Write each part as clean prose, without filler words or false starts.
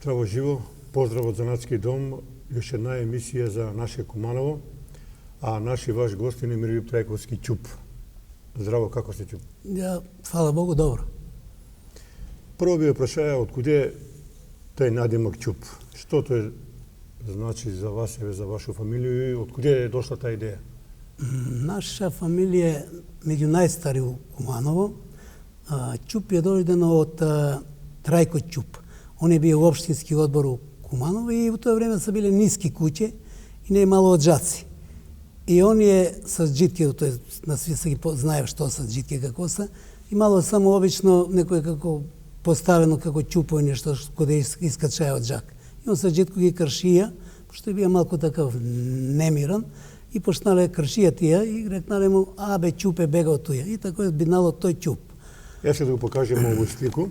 Здраво живо, поздрав од Занатски дом, још една емисија за наше Куманово, а наши ваш гостин е Мирољуб Трајковски Ќуп. Здраво, како сте Ќуп? Ја, фала Богу, добро. Прво би прашаја од куде тај надимак Ќуп? Што тој значи за вас и за вашу фамилија и од куде е дошла таа идеја? Наша фамилија е меѓу најстари у Куманово. Ќуп е дојдено од Трајко Ќуп. Он е бил општински одбор у Куманово и во тоа време се биле ниски куќе и не е мало од джаци. И он е со джитки, тој на сви се ги знаев што се джитки, како се, и мало само обично некој како поставено како ќупој нешто каде искачаја од джак. И он со джитко ги кршија, пошто бија малку такав немиран, и почнале кршија тие и рекнале му, бе Ќупе бега од туја. И тако е биднало тој Ќуп. Ја ќе да го покажем овој слику.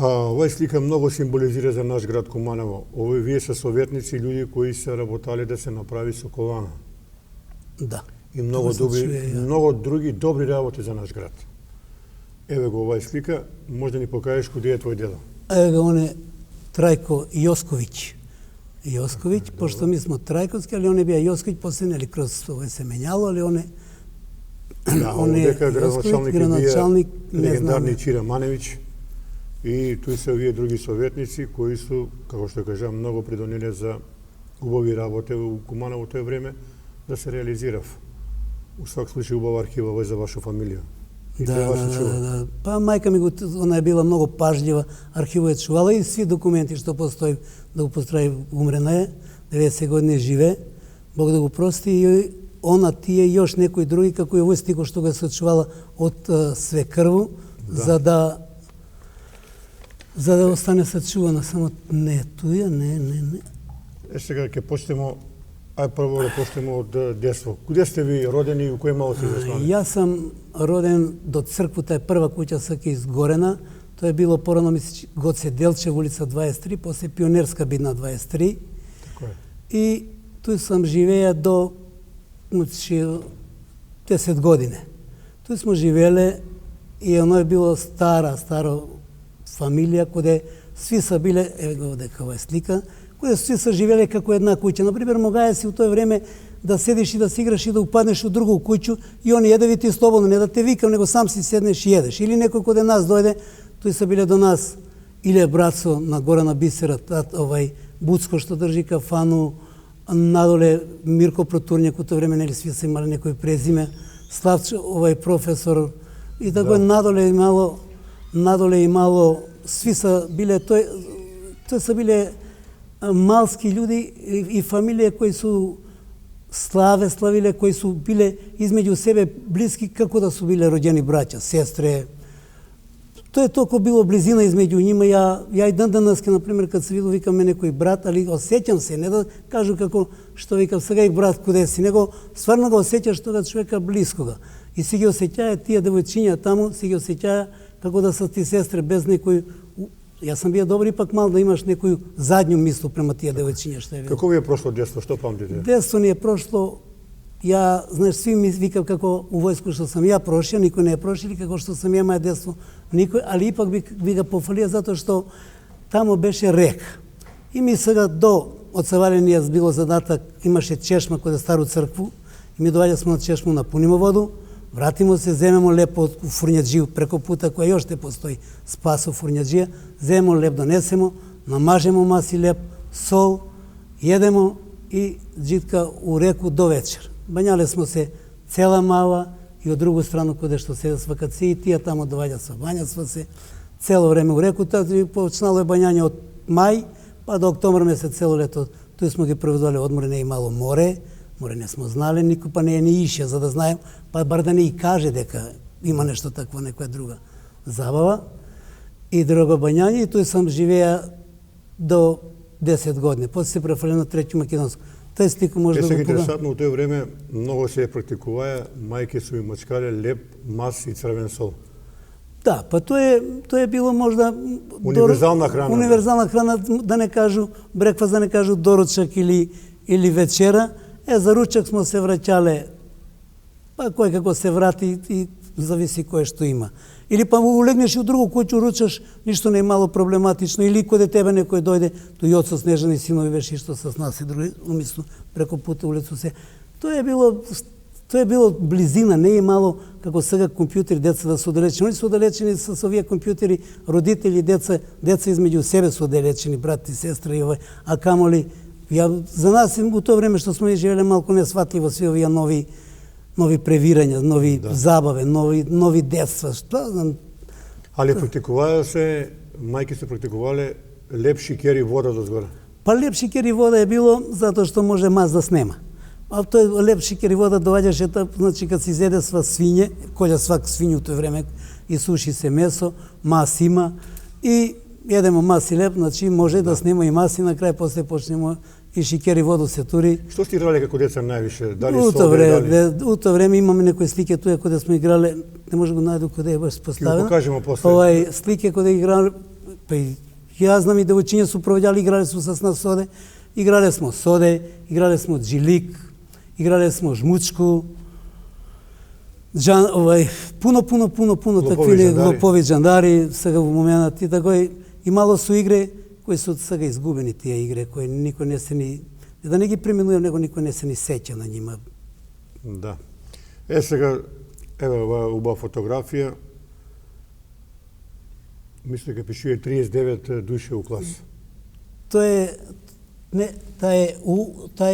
Оваа слика многу символизира за наш град Куманово. Овој вие се советници, луѓе кои се работале да се направи Соколана. Да. И многу други добри работи за наш град. Еве го оваа слика, може да ни покажеш куде е твој дедо? Еве го, он е Трајко Јосковиќ. Јосковиќ, пошто ми смо Трајковски, али он е бија Јосковиќ, после нели кроз овој се менјало, али он е градоначалник легендарни Чира Маневиќ. И тој се овие други советници кои су, како што кажам, многу придонеле за убави работи у Куманово тој време да се реализирав. У свак случај убава архива овој за ваша фамилија. Да. Па мајка ми она е била многу пажлива, архивот чувала и сви документи што постои, да го поздрави, умрена е, 90 години живе, Бог да го прости, и она тие и још некои други, како и овој стико што го сочувала од свекрву, за да остане сачувана, само не туја, не. Сега ќе почнеме, прво да почнеме од детство. Куде сте ви родени и у кој мало сте израснали? Јас сам роден до црквата, е прва куќа сака изгорена. Тоа е било порано, мисли, Гоце Делчев, улица 23, после Пионерска бидна 23. Така е. И тој сам живеја до 10 години. Тој смо живеле и оно е било старо фамилија, каде сви са биле, еве го дека ова е слика, каде сви са живеле како една куќа. Например, могаја си у тоа време да седиш и да си играш и да упаднеш у другу куќу и он једе ти слободно, не да те викам, него сам си седнеш и једеш. Или некој каде нас дојде, тој са биле до нас, или братсо на гора на Бисера, Буцко што држи кафану, надоле Мирко Протурњак, у тоа време нели сви са имале некој презиме, Славчо, професор, и така надоле имало, сви са биле, тој са биле малски луѓе и фамилија кои су славиле, кои су биле измеѓу себе блиски, како да су биле роđени браќа, сестре. Тоа е толку било близина измеѓу нима. Ја и денеска, например, кад се виду, викам ме некој брат, али осеќам се, не да кажу како што викам сега и брат куде си, него стварно го осеќаш тога човека блискога. И си ги осеќаја тие девојчиња таму, си ги осеќаја како да са ти сестре без некој. Јас сам бија добри пак мал да имаш некој задњу мислу према тие девојчиња што е. Како ви е прошло детство, што памтите? Детство ни е прошло, знаеш, сви ми викав како у војско што сам ја прошија, никој не е прошил, како што сам ја маја детство, никој, али ипак би ga пофалија затоа што тамо беше река. И ми сега до одсаваленија било задатак, имаше чешма кој да стару цркву, и ми доаѓа смо на чешму, напунимо воду, вратимо се, земемо леп од фурњаджију преко пута која још те постои, Спасо фурњаджија, земемо леп, донесемо, намажемо маси леп, сол, једемо и джитка у реку до вечер. Бањале смо се цела мала и од другу страну каде што се свакаци и тие тамо доаѓа се, бањасва се цело време у рекута, и почнало е бањање од мај па до октомври месец цело лето. Тој смо ги проведувале одмори, не имало море не смо знале, никој па не е ни ише за да знаем, па бар да не и каже дека има нешто такво, некоја друга забава. И друго бањање, и тој сам живеја до 10 години. После се префрлен на Треќу Македонско. Тој слика може да го пога. Интересантно, у тој време многу се практикуваја, мајки су и мачкале леп, мас и црвен сол. Да, па тоа е било можда универзална храна. Универзална храна, да не кажу брекфаст, да не кажу доручак или вечера. За ручак смо се враќале, па кој како се врати и зависи кое што има. Или па улегнеш у другу куќу, ручаш, ништо не е мало проблематично, или коде тебе некој дојде, тој оцо Снежани синови беше што с нас и други, умисно преку пута улицу се. Тоа е било близина, не е мало како сега компјутери, деца да се оддалечени. Они се оддалечени со овие компјутери, родители, деца измеѓу себе се оддалечени, брат и сестра и овој, а камоли за нас у тоа време што сме живеле малку несватливо сви овие нови превирања, нови забаве, нови детства, што знам. Али практикуваа се, мајки се практикувале леп шикер и вода дозгоре? Па леп шикер и вода е било затоа што може маз да снема. А тој леп шикер и вода доаѓаше, значи кад се изеде сва свиње, колја свак свињу тој време и суши се месо, мас има и едемо мас и леп, значи може да снема и мас и на крај после почнемо и шикер и воду се тури. Што сте играле како деца највише? Дали соде, у тоа време имаме некои слики тука кога сме играле, не може го најду каде е баш поставено. Ќе го покажеме после. Овај слики кога играле, па ја знам и девојчиња су провеѓали, играле су с нас соде. Играле смо соде, играле смо джилик, играле смо жмучку. Пуно такви лопови джандари сега во моментот и така и мало су игре кои се сега изгубени тие игре, кои никој не се ни... Да не ги преминувам, него никој не се ни сеќа на нима. Да. Сега, ево оваа убава фотографија. Мисле ке пишува 39 души у клас. Тоа е... Не, таа е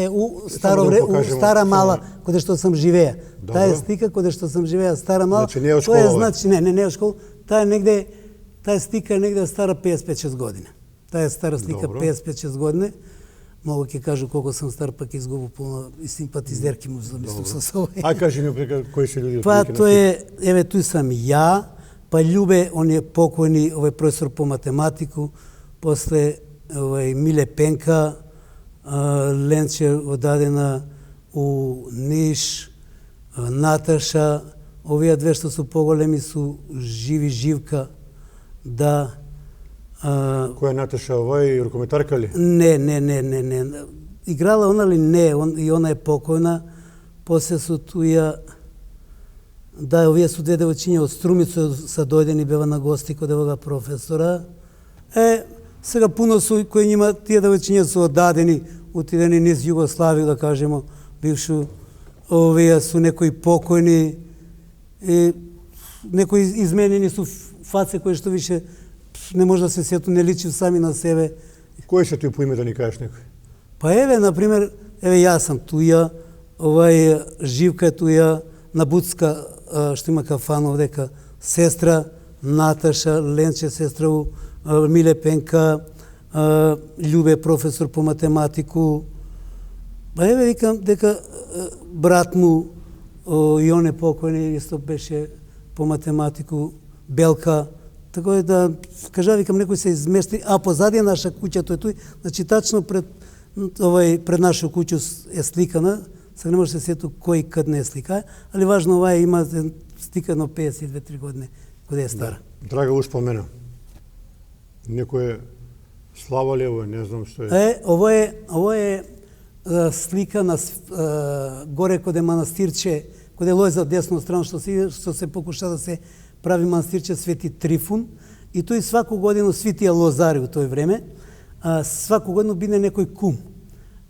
у старо време, стара мала, каде што сам живеа. Таа е слика каде што сам живеа, стара мала. Значи не е од школа. Значи не е од школа. Таа е слика е негде стара 55-6 години. Таа е стара слика 55-6 години. Многу ќе кажу колку сум стар, па ќе изгубу полно и симпатизерки му замислам со овој. Ај кажи ми кои се луѓе. Па тоа е, еве туј сам ја, па Љубе, он е покојни, овој професор по математику, после овој Миле Пенка, Ленче одадена у Ниш, Наташа, овие две што су поголеми су Живи Живка, да. Која Наташа, овај рукометарка ли? Не. Играла она ли? Не, и она е покојна. После су туја, да, овие су две девојчиња од Струмица са дојдени, бева на гости код овога професора. Сега пуно су кои нима тие девојчиња су оддадени, отидени низ Југославија, да кажемо, бившу, овие су некои покојни, и некои изменени су фаце кои што више не може да се сету, не личи сами на себе. Кој се ти по име да ни кажеш некој? Па еве, например, еве јас сам туја, овај Живка е туја, на Буцка, што има кафана овдека, сестра Наташа, Ленче сестра у Миле Пенка, Љубе професор по математику. Па еве викам дека брат му и он е покојни, исто беше по математику, Белка. Така е да кажа, викам, некој се измести, а позади наша куќа тој тој, значи тачно пред наша куќа е сликана, сега не може да се сету кој кад не е слика, али важно ова има стикано 52-3 години, каде е стара. Драга успомена. Некој слава ли ово, не знам што е. Ово е слика на горе каде манастирче, каде Лојза десно страна што се покуша да се прави манастирче Свети Трифун, и тој сваку годину свитија лозари у тој време, сваку годину биде некој кум.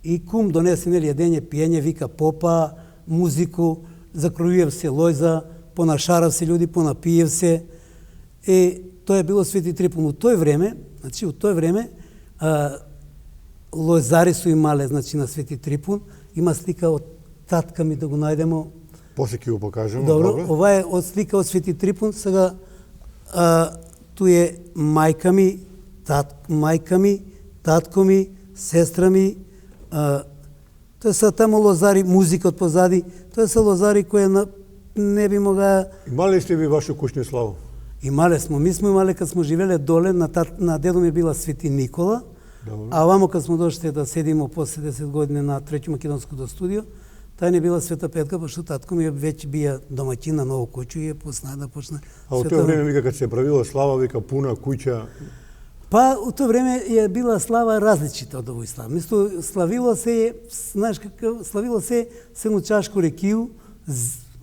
И кум донесе нели јадење, пиење, вика попа, музику, закројував се Лојза, понашарав се луѓе, понапиев се. И тоа е било Свети Трифун. У тој време, лозари су имале, значи на Свети Трифун, има слика од татка ми, да го најдемо. После ќе го покажеме. Добро, ова е од слика од Свети Трифун. Сега туј е мајка ми, татко ми, сестра ми. Тоа се тамо лозари, музика од позади. Тоа се лозари кои не би могаа... Имале сте ви вашу куќни славу? Имале смо. Ми смо имале кад смо живеле доле, на дедо ми била Свети Никола, а вамо кад смо дошли да седимо после 10 години на Треќо македонското студио, таа не била Света Петка, пошто татко ми веќе бија домаќин на ново куќу и да почна. А од тоа време вика кад се правила слава, вика пуна куќа. Па у тоа време е била слава различита од овој слава. Мисло славило се, знаеш какав, славило се едно чашко рекију,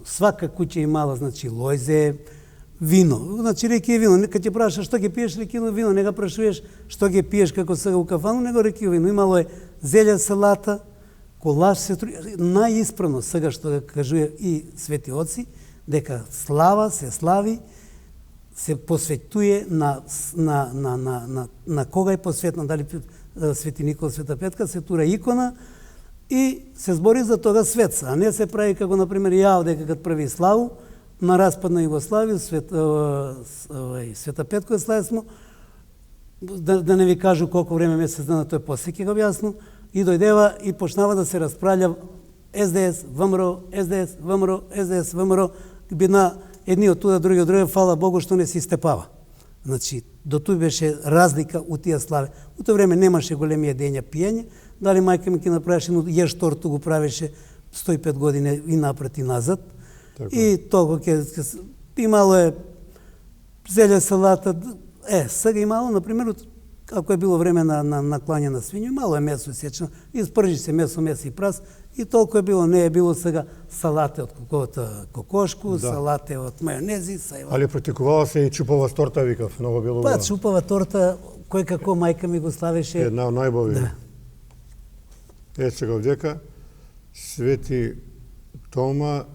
свака куќа имала, значи, лојзе, вино. Значи, реки е вино. Кога ќе прашаш што ќе пиеш, реки е вино. Не го прашуваш што ќе пиеш како сега у кафану, него реки е вино. Имало е зелја салата, колаш се труи. Најисправно сега што да кажува и свети оци, дека слава се слави, се посветuje на кога е посветна, дали Свети Никола, Света Петка, се тура икона и се збори за тога светца, а не се прави како, например, ја дека кад прави славу, на распад на Југославија, Света Петка славе смо, да не ви кажу колку време, месец дана, тој после ќе го објаснам, и дојдева и почнава да се расправља СДС, ВМРО, СДС, ВМРО, СДС, ВМРО, бина едни од туда, други од други, фала Богу што не се истепава. Значи, до туј беше разлика у тие слави. У тоа време немаше големи едења, пиење, дали мајка ми ќе направеше, но јеш торту го правеше 105 години и напред и назад. Така. И толку ќе имало е зелја салата, сега имало, например, ако е било време на клање на свињу, мало е месо сечено, испржи се месо и прас, и толку е било, не е било сега салате од кокошку, салате од мајонези, Али практикувала се и чупава торта, викав, многу било. Па, чупава торта, кој како мајка ми го славеше. Една од најбови. Сега овдека, Свети Тома,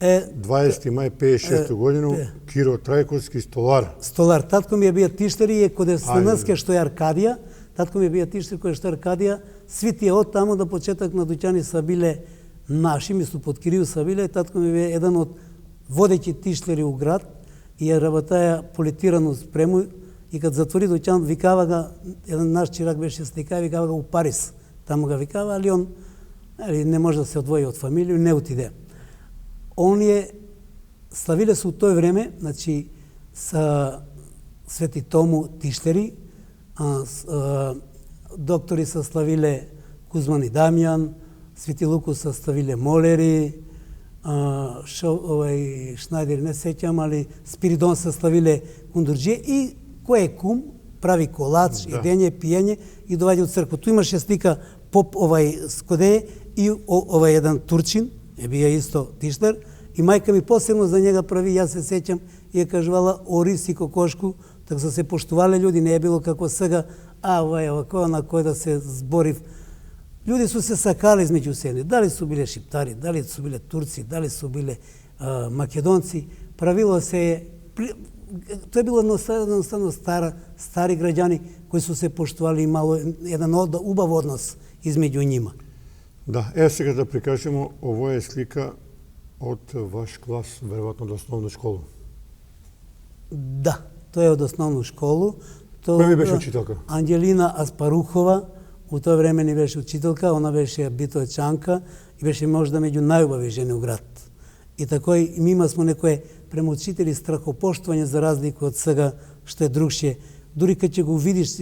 20. мај 56 годину, Киро Трајковски, столар. Столар. Татко ми е бија тиштар и каде Станаска што е Аркадија. Татко ми е бија тиштар кој што е Аркадија. Свите од таму до почеток на дуќани са биле наши, мислу под Кирил са биле. Татко ми е еден од водеќи тиштари у град и ја работаја политирано спрему и кад затвори дуќан викава га, еден наш чирак беше сликај, викава га у Париз. Таму га викава, али он не може да се одвои од фамилија, не отиде. Оние славиле се у тој време, значи, са Свети Тому тиштери, доктори са славиле Кузман и Дамјан, Свети Луко са славиле молери, Шнајдер не сеќам, али Спиридон са славиле кундурџие и кој е кум, прави колач, едење, пиење и доаѓа од црква. Ту имаше слика поп Скодеје и еден турчин, е бија исто тиштар, и мајка ми посебно за njega прави, јас се сеќам, и ја кажувала Орис и Кокошку, така се поштувале луѓе, не е било како сега, овако на кој да се зборив. Луѓе су се сакали измеѓу себе, дали су биле шиптари, дали су биле турци, дали су биле македонци, правило се, тоа е било едноставно стари граѓани кои су се поштували, имало еден убав однос измеѓу нима. Да, сега да прикажемо, ово е слика од ваш клас, веројатно од основна школа. Да, тоа е од основна школа. Која ми беше учителка? Ангелина Аспарухова, у тоа време ни беше учителка, она беше битоечанка и беше можда меѓу најубави жени у град. И такој, ми има смо некој према учители страхопоштување за разлика од сега што е другшие. Дури кога ќе го видиш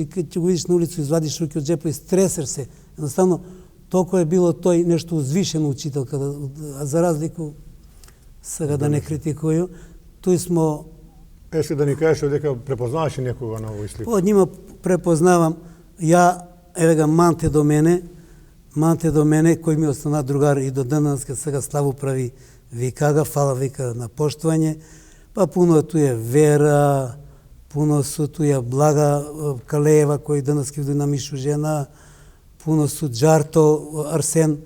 на улицу, извадиш руки од джепа и стресер се. Едноставно, толку е било тој нешто узвишено учителка, за разлику сега да не критикуju. Тој смо... Сега да ни кажеш дека препознаваш некога на овој слик? Од нима препознавам. Ја, еве га Манте до мене, кој ми остана другар и до денеска сега славу прави, вика га, фала вика на поштување. Па пуно ту е Вера, пуно су ту е Блага Калеева, кој денеска на Мишу жена, пуно су Джарто, Арсен,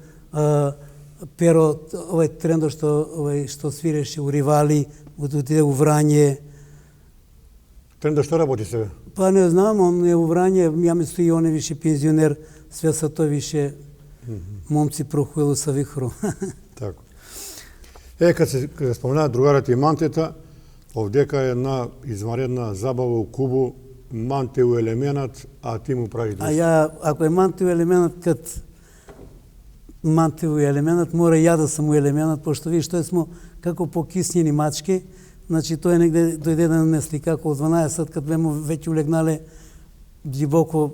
Перо, овој трендо што свиреше у Ривали, отиде у Врање. Трендо што работи сега? Па не знам, он е у Врање, ја мислам и он е више пензионер, све са тој више момци прохуелу са вихру. Тако. Кад се споменаа другарот и Мантета, овдека е една изваредна забава у Кубу, Манте у елементот, а ти му прави доста. А ја, ако е Манте у елементот, Манте у елементот, мора ја да сум у елементот, пошто ви што смо како покиснени мачки, значи тоа е негде дојде на слика околу 12, кад бемо веќе улегнале џибоко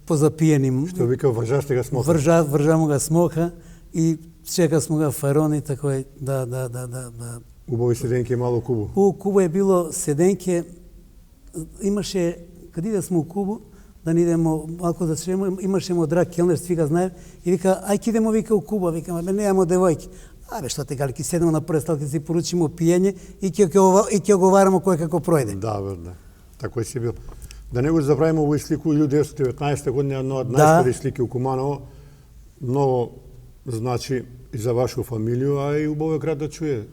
позапиени. Што вика вржаште га смоха? Вржамо га смоха и чека смо га фарони, такој, да. Убави седенки мало Кубу. У Кубу е било седенке, имаше, кад иде смо у Кубу, да не идемо малко да свемо, имаше модрак келнер, сви га знаев, и вика, ајде идемо, вика, у Куба, вика, ме неамо девојки. Абе, што те галки, седнемо на прв стол, ќе си поручимо пиење и ќе оговараме кој како пројде. Да, да. Тако си бил. Да не го забравиме овој слику 1919 година, една од најстари слики у Куманово. Многу значи и за вашу фамилiju, а и убаво град да чуе.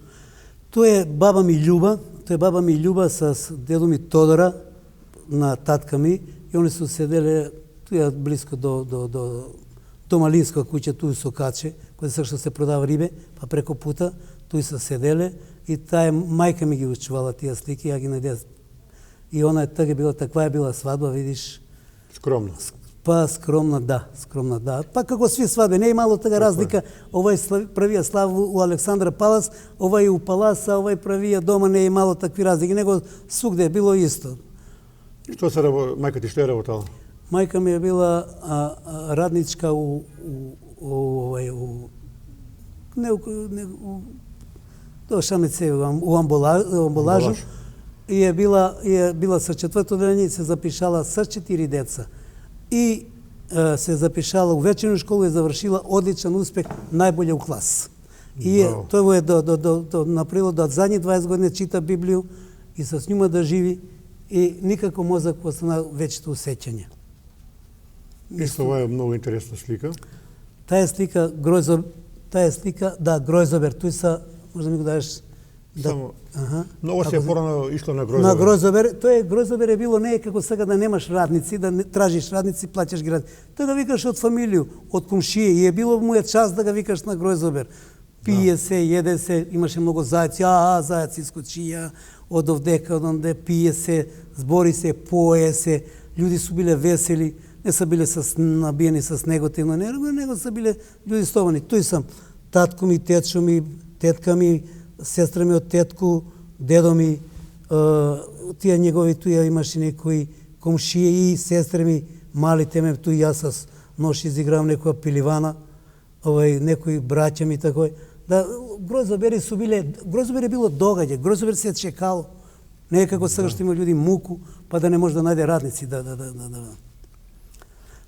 Тоа е баба ми Љуба с дедо ми Тодора на татка ми и они се седеле туја близко до Малинска куќа, туј со Каче, каде сашто се продава рибе, па преко пута, туј се седеле и таа мајка ми ги учувала тие слики, ја ги најдев. И она е така била, таква е била свадба, видиш. Скромна. Па скромна, да. Па како сви свадби, не е мало така разлика. Овај правија славу у Александра Палас, овај у Палас, а овај правија дома, не е мало такви разлики, него свугде било исто. Што се мајка ти што е работала? Мајка ми е била радничка у Шамице, у амболажу. И е била со четврто делење, се запишала со 4 деца. И се запишала у вечерну школу и завршила одличен успех, најболje у клас. И тоа е направило да задни 20 години чита Библију и со њума да живи и никако мозак остана вечето усеќање. Исто ова е многу интересна слика. Таа слика Гројзобер, тој са, може да ми го дадеш. Само, многу се порано ишло на Гројзобер. На Гројзобер, Гројзобер е било, не е како сега да немаш радници, да тражиш радници, плаќаш ги радници. Тоа да викаш од фамилију, од комшија, и е било му е част да ga викаш на Гројзобер. Пие се, еде се, имаше многу зајаци, зајаци искочија, од овдека, од онде, пие се, збори се, пое се, луѓе су биле весели, не са биле набиени с негативно, него са биле луѓе стовани. Тој сам, татко ми, течо ми, тетка ми, сестра ми од тетку, дедо ми, тие негови, туја имаше некои комшија и сестри ми, малите ме, туј јас с нож изигравам некоја пиливана, некои браќа ми такој. Да, Гројзобери су биле, Гројзобер е било догаѓање, Гројзобер се чекало. Не е како сега што има луѓе муку, па да не може да најде радници,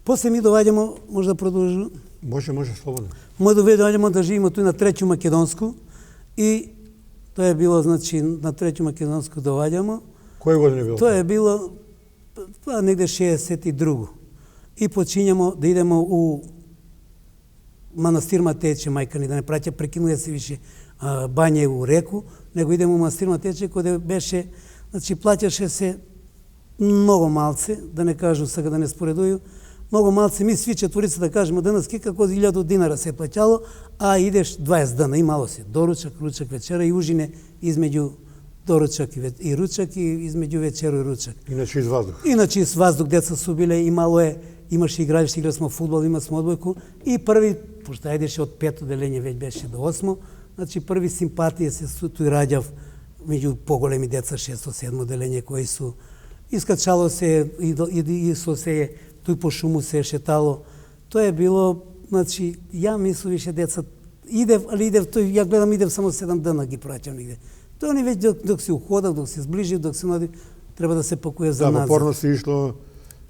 После ми доваѓамо, може да продолжу? Може, слободно. Може доваѓамо да живееме туј на Треќу Македонску и тоа е било, значи, на Треќу Македонску доваѓамо. Кој година било? Тоа е било негде 62. И почињамо да идемо у манастир Матејче, мајка ни да не праќа, прекинува се више бање у реку, него идемо у манастир Матејче, коде беше, значи, плаќаше се многу малце, да не кажу сега да не споредуju, многу малце, ми сви четворица да кажеме денески како 1000 динара се плаќало, а идеш 20 дана и мало се. Доручак, ручак, вечера и ужине измеѓу доручак и ручак и измеѓу вечеру и ручак. Иначе из воздух. Иначе из воздух деца су биле и мало е, имаше игралиште, играли смо фудбал, има смо одбојку и први, пошто ајдеше од 5-то делење, веќе беше до 8-мо, значи први симпатија се туј раѓав меѓу поголеми деца 6-7 делење кои су искачало се и со се туј по шуму се шетало. Тоа е било, значи, ја мислам више деца, ја гледам, идев само 7 дена ги праќам нигде. Тоа ни веќе док се уходав, док се сближив, док се нади, треба да се пакуе за назад. Да, порно се ишло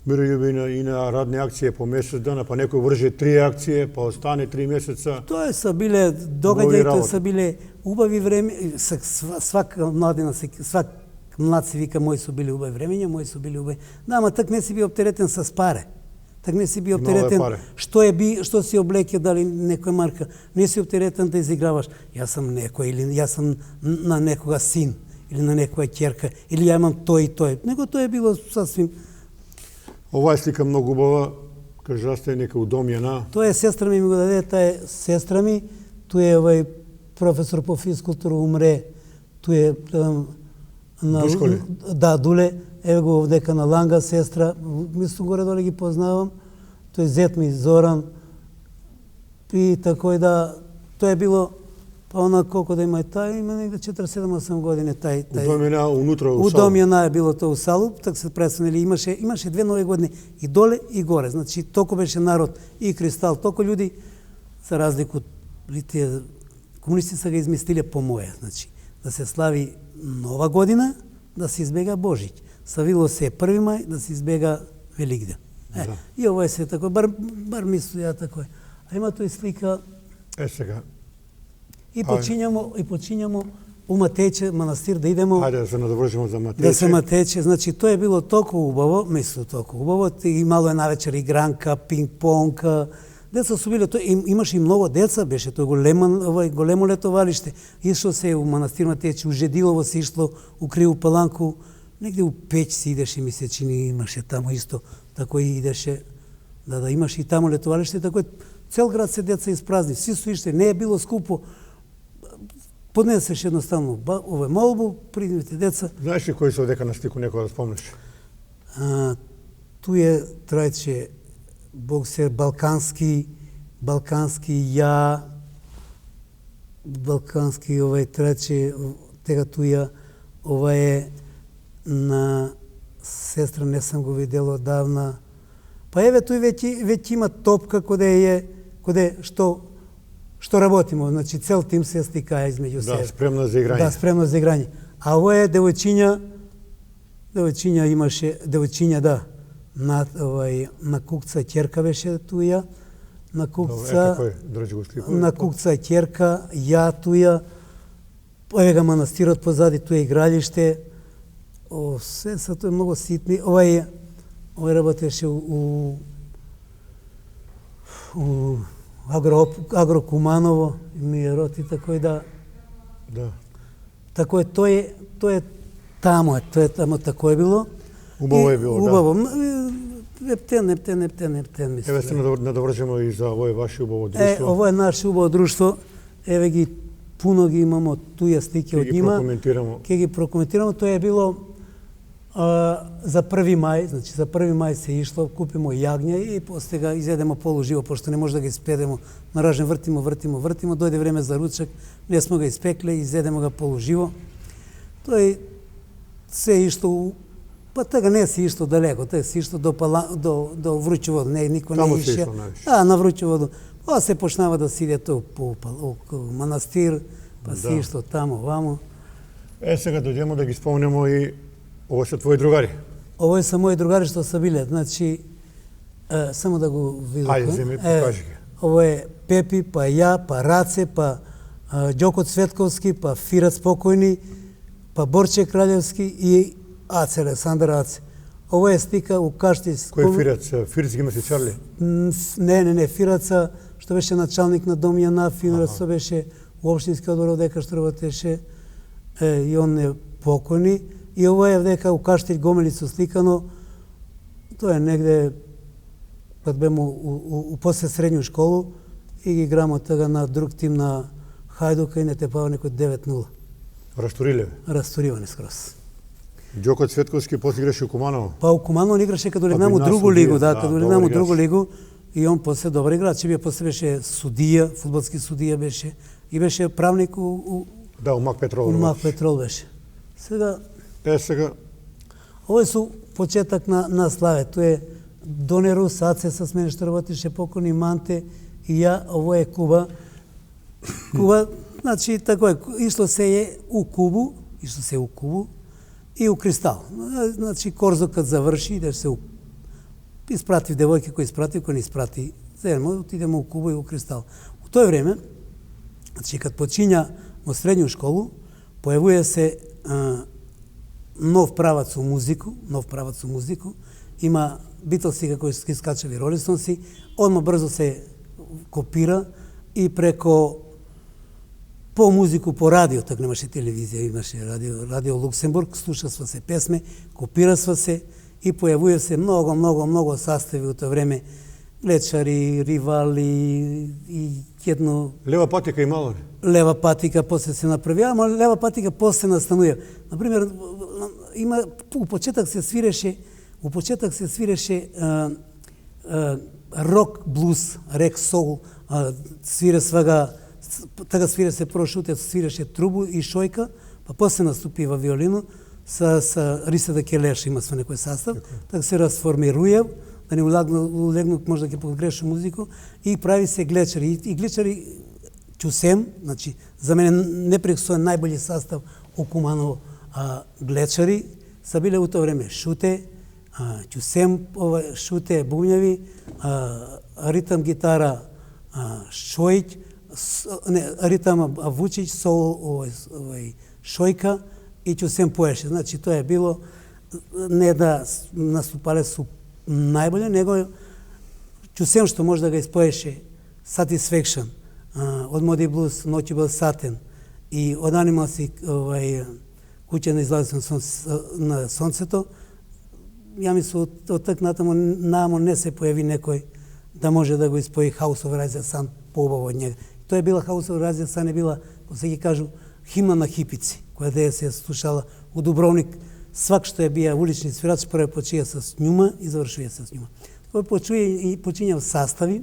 и на радни акции по месец дана, па некој врже 3 акции, па остане 3 месеца. Тоа са биле догаѓаи, тоа са биле убави време, свак младина, свак млад се вика, мои су били убави времења, мои су били убави. Да, ама так не си би оптеретен с паре. Так не си би оптеретен што си облеке, дали некоја марка. Не си оптеретен да изиграваш. Јас сам некој, или јас сам на некога син, или на некоја ќерка, или ја имам тој и тој. Него тоа е било сасвим. Ова е слика многу убава, кажасте нека удомјена. Тоа е сестра ми го даде, таа е сестра ми, тој е овај професор по физкултура, умре, тој е Душко ли? Да, Дуле, ево го овдека на Ланга, сестра, мислам горе-доле ги познавам, тој зет ми Зоран, и такој да, тоа е било, па она колко да има тај, има негде 47-8 години тај. Удомјена унутро у Салуп. Удомјена е било тоа у Салуп, так се представили, имаше 2 нови години и доле и горе, значи толку беше народ и Кристал, толку луѓе, за разлику од тие комунисти са ga измислиле по моје, значи да се слави Нова година, да се избега Божиќ. Славило се 1 мај, да се избега Великден. И ово е се тако, бар мислу ја тако. А има тој слика... Сега. И почињамо у Матеќе манастир да идемо. Хајде да се надовршимо за Матеќе. Да се Матеќе, значи тоа е било толку убаво, толку убаво, имало е навечер игранка, пинг-понг, деца су биле, имаше и многу деца, беше тоа големо летовалиште. Ишло се у манастир Матеќе, у Жедилово се ишло, у Криву Паланку, негде у Пеќ се идеше, ми се чини, имаше тамо исто, тако и идеше, да имаше и тамо летовалиште, тако цел град се деца испразни, сви су иште, не е било скупо, поднесеш едноставно молбу, придивите деца. Знаеш ли кои се одека на стику, некоја да спомнеш? Ту е трајче боксер балкански ја, балкански трајче тега туја, ова е на сестра, не сам го видел одавна. Па еве тој веќе има топка коде што работимо, значи цел тим се стикаа измеѓу себе. Да, спремна за играње. Да, спремна за играње. А ово е девојчиња имаше, да, на кукца ќерка беше туја, на кукца ќерка, ја туја, еве га манастирот позади, туја игралиште, се са тоа многу ситни. Овој работеше у Агро Куманово, ми е роти, тако и да. Тако е, тој е тамо, тако е било. Убаво е било, да. Убаво. Ептен, мислам. Еве се надовршимо и за овој ваше убаво друштво. Ово е наше убаво друштво. Еве ги пуно ги имамо туја слики од нима. Ке ги прокоментирamo. Тоа е било за 1. мај, значи за 1. мај се ишло, купимо јагња и после га изедемо полуживо, пошто не може да ги испедемо. На ражен вртимо, дојде време за ручак, не смо га испекле, изедемо га полуживо. Тој се ишло, па тега не се ишло далеко, тега се ишло до Вручевод, никој не ише. На Вручевод. Па се почнава да се иде по манастир, па се ишло тамо, вамо. Сега дојдемо да ги спомнемо и ово се твои другари. Ово се мои другари што са биле, значи, само да го видам. Ајде, земи, покажи ги. Ово е Пепи, па ја, па Раце, па Ѓоко Цветковски, па Фирац покојни, па Борче Краљевски и Аце, Александар Аце. Ово е стика у Каштис. Кој Фирац? Фирац ги имаше Чарли? Не, Фираца, што беше началник на Дом Јана, Фирац што беше у општински одбор дека што работеше, и он е покојни. И ово е дека у Каштил Гомелицу сликано, тоа е негде, кад бемо у после средњу школу, и ги играмо тога на друг тим на Хајдука и не тепава некој 9-0. Расториване скроз. Ѓоко Цветковски после играше у Куманово? Па у Куманово не играше каду легнам у другу лигу, каду легнам у другу лигу, и он после добар играч, после беше судија, фудбалски судија беше, и беше правник у Мак Петрол. У Мак Петрол беше. Сега Ово е со почеток на славе. Тоа е Донеру, Саце с мене што работише покојни, Манте и ја. Ово е Куба. Значи, тако е, ишло се у Кубу и у Кристал. Значи, Корзо кад заврши, идеш се испратив девојки кој не испрати, отидемо у Кубу и у Кристал. У тој време, значи, кад почиња во средњу школу, појавува се нов правац у музику, има Битлси кои ги скачали Ролинсонси, одма брзо се копира и преко по музику, по радио, так немаше телевизија, имаше радио Луксембург, слушасва се песме, копирасва се и појавува се многу состави у тоа време, Глечари, Ривали и едно... Лева патика имало ли? Лева патика после се направи, ама лева патика после настанува. Например, има у почеток се свиреше рок блуз, рек сол, така свире се прошутец, свиреше трубу и шојка, па после наступи во виолину со Риса Келеш има со некој состав, така се расформируја, да не улегнат може да ќе погрешу музику, и прави се Глечари. И Глечари Ќусем, значи, за мене непрекословен најбољи состав у Куманово, Глечари са биле у тоа време Шуте, Ќусем, Шуте бубњеви, ритам гитара Шојќ, Ритам Вучич, сол Шојка и Ќусем поеше. Значи тоа е било не да наступале су најболе, него Ќусем што може да го испоеше Satisfaction, од Моди Блуз, Ноќи бил сатен и од Анималси Куќа на излазот на сонцето, ја мислам од так натаму намо не се појави некој да може да го испои House of Rising Sun поубаво од njega. Тоа е била House of Rising Sun, е била, како се ги кажу, химна на хипици, која да се слушала у Дубровник. Свак што е бија улични свирач, прво почија с њума и завршува с њума. Тој почиња sastavi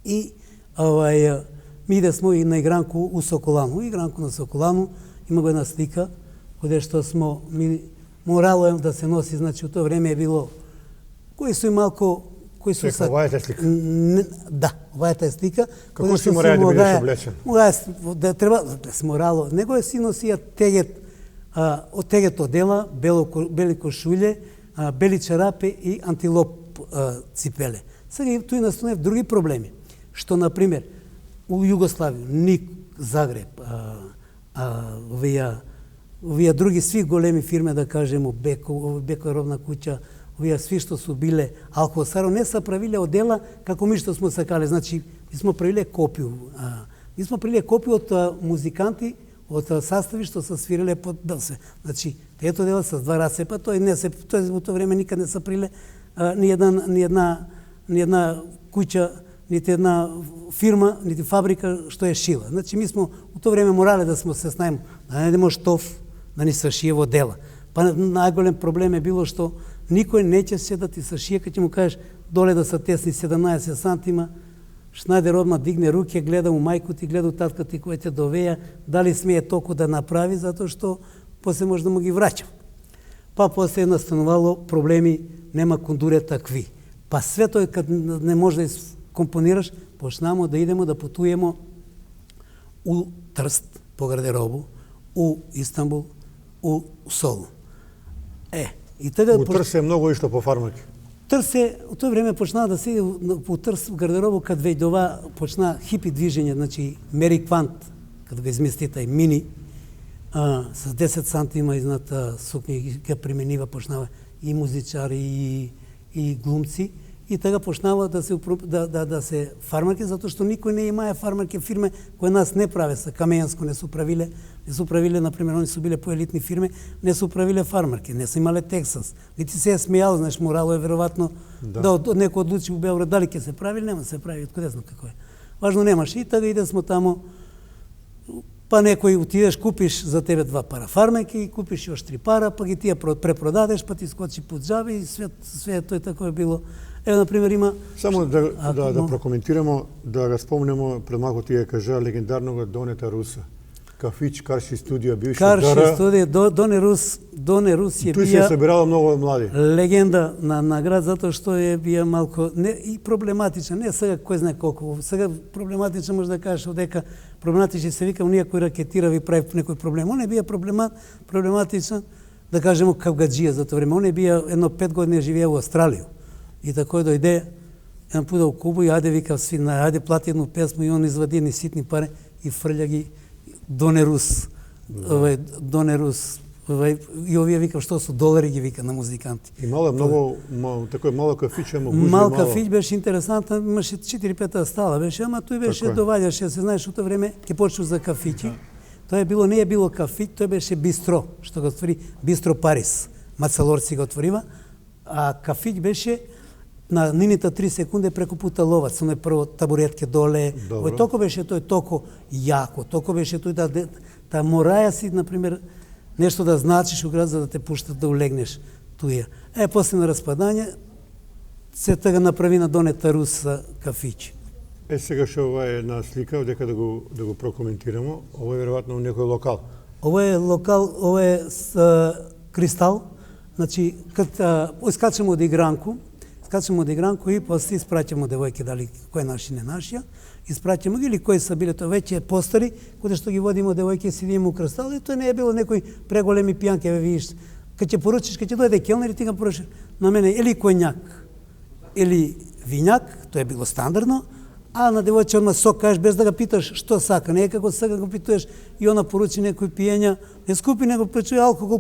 и ми идесмо и на игранку у Соколану. Игранку на Соколану има го една слика каде што смо морало е да се носи, значи у тоа време е било кои су и малку кои су са оваа е слика. Да, оваа е слика. Како си мора да бидеш облечен? Да треба да се морало. Него си носија од тегет одела, бели кошуле, бели чарапи и антилоп ципеле. Сега туи настанував други проблеми, што на пример у Југославија, НИК, Загреб, овие други сви големи фирме, да кажемо, Беко робна куќа, овие сви што су биле Алхосаро, не са правиле одела како ми што смо сакале. Значи, ми смо правиле копију. Ми смо правиле копију од музиканти, од sastavi што се свиреле под БЛС. Значи, ето дела с два расепа, тој во тоа време никад не се приле ни една куќа, нити една фирма, нити фабрика што е шила. Значи, ми смо у тоа време морале да смо се знаеме, да најдемо штоф, да ни се шие во дела. Па најголем проблем е било што никој неќе се да ти се шие, кога ќе му кажеш доле да се тесни 17 сантима, Шнајдер одма дигне руке, гледа у мајку ти, гледа у татка ти кој те довеја, дали смее толку да направи, затоа што после може да му ги враќа. Па после настанувало проблеми, нема кондуре такви. Па све тој кад не може да компонираш, почнамо да идемо да путуемо у Трст по гардеробу, у Истанбул, у Солун. И така у Трст е многу ишто по фармаки. Трсе, у тоа време почна да се по Трс в гардеробу, кад вејдова почна хипи движење, значи Мери Квант, кад го измести тај мини, с 10 сантима изнад сукња ги применива, почнава и музичари и глумци, и така почнава да се фармаки, затоа што никој не имае фармаки фирме кои нас не праве, са Камејанско не су правиле, например, они су биле поелитни фирме, не су правиле фармаки, не су имале Тексас, нити се е смејало, знаеш, морало е веројатно да некој одлучи у Београд дали ќе се прави или нема се прави, откаде знам како е. Важно немаше, и така иде смо тамо, па некој отидеш, купиш за тебе 2 пара фармаки, купиш још 3 пара, па ги тие препродадеш, па ти скочи под џабе и све тој тако е било. Ево, например, има... Само да прокоментирамо, да го спомнемо, пред малку ти ја кажа, легендарного Донета Руса. Кафич, Карши студија, бивши Карши студија, Доне Рус е Тој се собирало многу млади. Легенда на град, затоа што е бија малку и проблематичен, не сега кој знае колку, сега проблематичен може да кажеш дека проблематичен се вика оние кои ракетира ви прави некој проблем. Он е бија проблематичен, да кажемо кавгаджија за тоа време. Он е бија едно 5 години живеел во Австралија. И тако дојде еден пут у Кубу и ајде вика свина, ајде плати едну песму, и он извади едни ситни пари и фрља ги Доне Рус, и овие вика што су долари ги вика на музиканти. И мало многу такој мало кафич, ама гужви мал кафич беше интересантно, имаше 4-5 стала беше, ама тој беше доваѓаше, се знаеш у тоа време ќе почнеш за кафиќи. Тоа е било, не е било кафиќ, тоа беше бистро, што го отвори Бистро Парис. Мацалорци го отворива, а кафиќ беше на нините 3 секунди преку пута ловац, оној прво табуретке доле. Ој токо беше тој токо јако, токо беше тој да мораја си, например, нешто да значиш у град за да те пуштат да улегнеш туја. После на распадање се тага направи на Донета Рус кафиќ. Сега што ова е една слика, дека да го прокоментирамо, ова е веројатно некој локал. Ова е локал, ова е Кристал, значи кад искачаме од игранку и после испраќаме девојки дали кој наши не нашија, испраќаме ги или кои са биле тоа веќе постари, каде што ги водиме девојки сидиме у Кристал, и тоа не е било некој преголеми пијанки, видиш, кад ќе поручиш, кад ќе дојде келнер и ти го поручиш на мене или коњак или вињак, тоа е било стандардно, А на девојче одма сок кажеш без да го питаш што сака. Не е како сега го питаш и она поручи некој пиења, не скупи него пречуј алкохол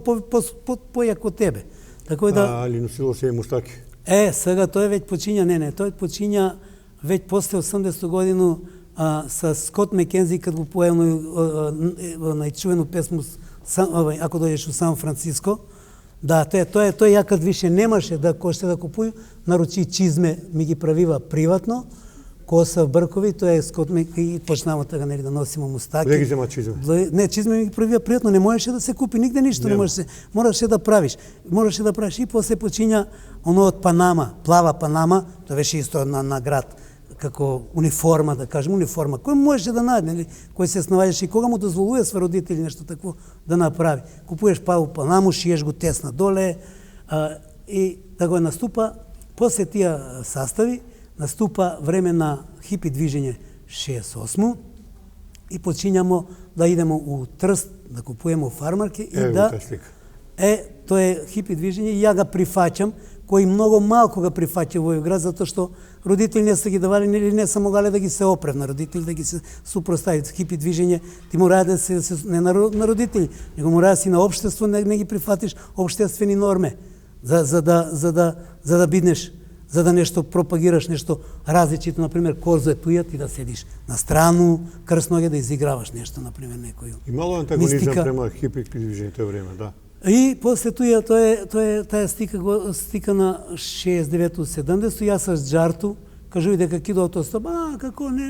појак од тебе. Така да Али носило се и мустаки. Сега тој веќе почиња, тој почиња веќе после 80 годину со Скот Мекензи кад го поел најчувено песму Ако дојдеш у Сан Франциско. Да, тој јакад више немаше да коште да купуju, наручи чизме ми ги правива приватно, коса бркови, тоа е Скот Мекензи и почнава така нели да носимо мустаки. Каде ги зема чизме? Не, чизме ми ги правива приватно, не можеше да се купи нигде ништо, не можеше, мораше да правиш. Мораше да правиш и после почиња оно од Панама, плава Панама, тоа беше исто на град како униформа, да кажем, униформа, кој можеше да најде, кој се снаоѓаше и кога му дозволува свој родители нешто такво да направи. Купуваш плаву Панаму, шиеш го тесна доле и да го наступа, после тие sastavi, наступа време на хипи движење 68 и почињамо да идемо у Трст, да купуваме фармарки и да... Тоа е хипи движење и ја ga прифаќам, кои многу малку ga прифаќа во овој град, затоа што родители не се ги давали, или не са могале да ги се опрев на родители, да ги се супростави. Хипи движење, ти мора да се не на родители, него мора да си на општество, не ги прифатиш општествени норме, за да биднеш, за да нешто пропагираш, нешто различито, например, корзо е туја, ти да седиш на страну, крсноге да изиграваш нешто, например, некој. И мало антагонизам према хипи движење тоа време, да. И после тоа е таа стика на 69-70, јас с Џарту, кажуј дека кидо автостоп, како не,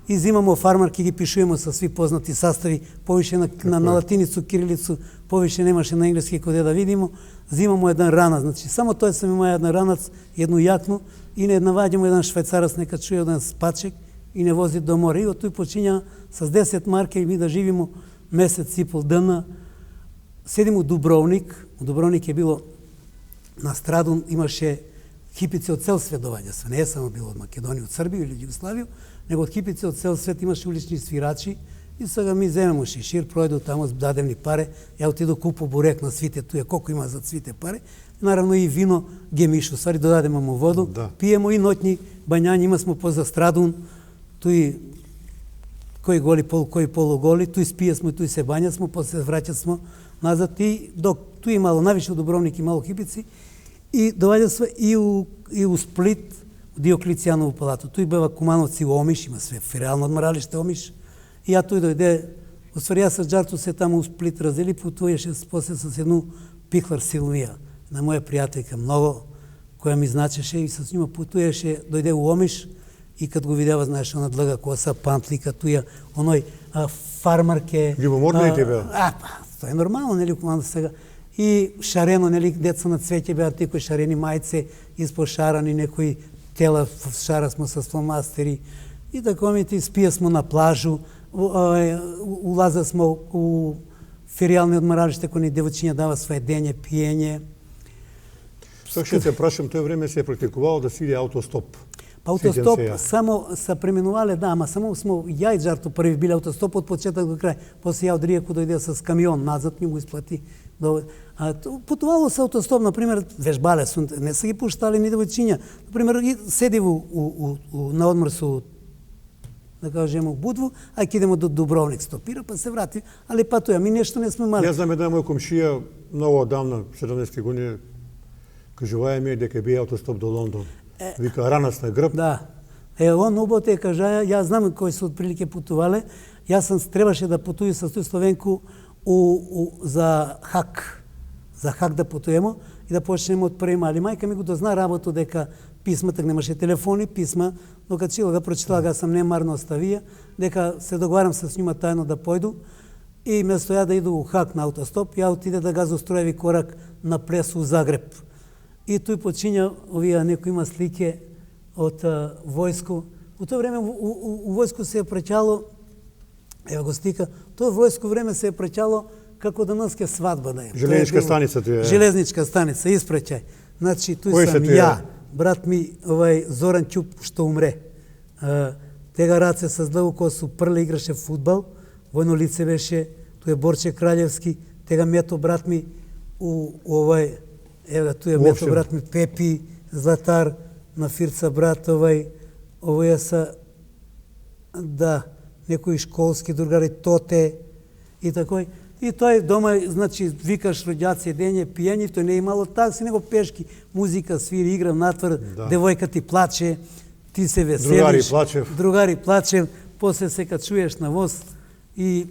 и зимамо фармарки, ги пишуваме со сви познати sastavi, повише на латиницу, кирилицу, повише немаше на енглески коде да видимо, зимамо еден ранец, значи само тој сам има еден ранец, едну јакну, и не наваѓамо еден швајцарац, нека чуе еден спачек и не вози до море. И од тој почиња с 10 марки и ми да живимо месец и пол дена. Седим у Дубровник е било на Страдун, имаше хипици од цел свет доаѓа, не е само било од Македонија, од Србија или Југославија, него од хипици од цел свет имаше улични свирачи и сега ми земемо шишир, пројду тамо, дадем ни паре, ја отиду купу бурек на свите, туја колку има за свите паре, наравно и вино гемишу, ствари додадемо му воду, пиемо и ноќни бањања, има смо поза Страдун, туи кои голи, кои полуголи, туи спие смо, туи се бања смо, после враќат смо назад и ту имало навише у Дубровник имало хипици и доаѓа се и у Сплит, у Диоклицијаново палато. Туј бева Кумановци у Омиш, има све фериално одморалиште Омиш. И ја туј дојде, уствари јас с Џарту се таму у Сплит раздели, путуваше после с едну Пихлар Силвија, на моја пријателка многу, која ми значеше и с њума путуваше, дојде у Омиш и кад го видева, знаеш, она длага коса, пантлика, туја, оној фармарке... Љубоморно и ти беа? Тоа е нормално, нели, команда сега. И шарено, нели, деца на цвеќе беа тие кои шарени мајце, испошарани, некои тела шара смо со фломастери. И така ми ти спија смо на плажу, улаза смо у феријални одморалиште кои ни девојчиња дава свое дење, пиење. Што ќе се прашам, тој време се практикувало да се иде аутостоп. Па аутостоп само се пременувале, да, ама само смо ја и Џарту први биле аутостоп од почеток до крај. После ја од Ријеку дојде с камион назад, ми го исплати. Путувало се аутостоп, например, вежбале сум, не се ги пуштали ни девојчиња. Например, седи на одмор со, да кажеме, у Будву, а ќе идемо до Дубровник, стопира, па се врати, али па тоја, ми нешто не сме мали. Јас знам една моја комшија, многу одамна, 17 години, кажуваја ми дека бие аутостоп до Лондон. Вика, ранец на грб. Да. Он убаво те кажа, јас знам кои се отприлике путувале. Јас требаше да путујам со тој Словенку за Хак. За Хак да путуемо и да почнеме од први мали. Мајка ми го дозна работа дека писма, так немаше телефони, писма, но кад чила прочитала, сам немарно оставија, дека се договарам с њума тајно да појду и место ја да иду у Хак на аутостоп, ја отиде да газо строеви корак на плес у Загреб. И тој почиња, овие некои има слике од војско. У тоа време у војско се е праќало, ево го стика, тоа војско време се е праќало како денеска свадба да е. Железничка станица тоа е. Железничка станица, испраќај. Значи, тој сам ја, брат ми, Зоран Ќуп, што умре. Тега раце с длго косу, прле играше фудбал, војно лице беше, тој е Борче Краљевски, тега Мето, брат ми, ева, тој е Мето, брат ми, Пепи, Златар, на Фирца, брат, овоја са да, некои школски другари, тоте и такој. И тој дома, значи, викаш роѓаци, дење, пијање, тој не имало такси, него пешки, музика, свири, игра натвор, девојка ти плаче, ти се веселиш. Другари плачев, после се качуеш на воз и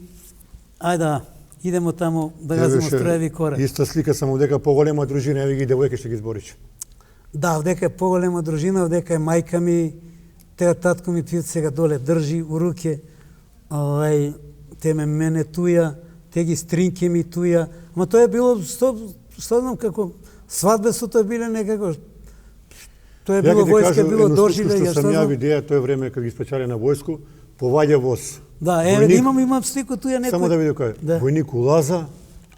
ајде, идемо таму да газимо строеви кора. Иста слика, само дека поголема дружина, еви ги девојки што ги збориш. Да, овдека е поголема дружина, овдека е мајка ми, тега татко ми пијат сега доле држи у руке, те мене туја, те ги стринки ми туја, ама тоа е било, што знам како, свадбе со тоа биле некако, тоа е било војска, било доживе, ја што сам ја видеа тоа време кога ги спечали на војску, поваѓа воз. Да, имам слику туја некој. Само да види кај, војник улаза,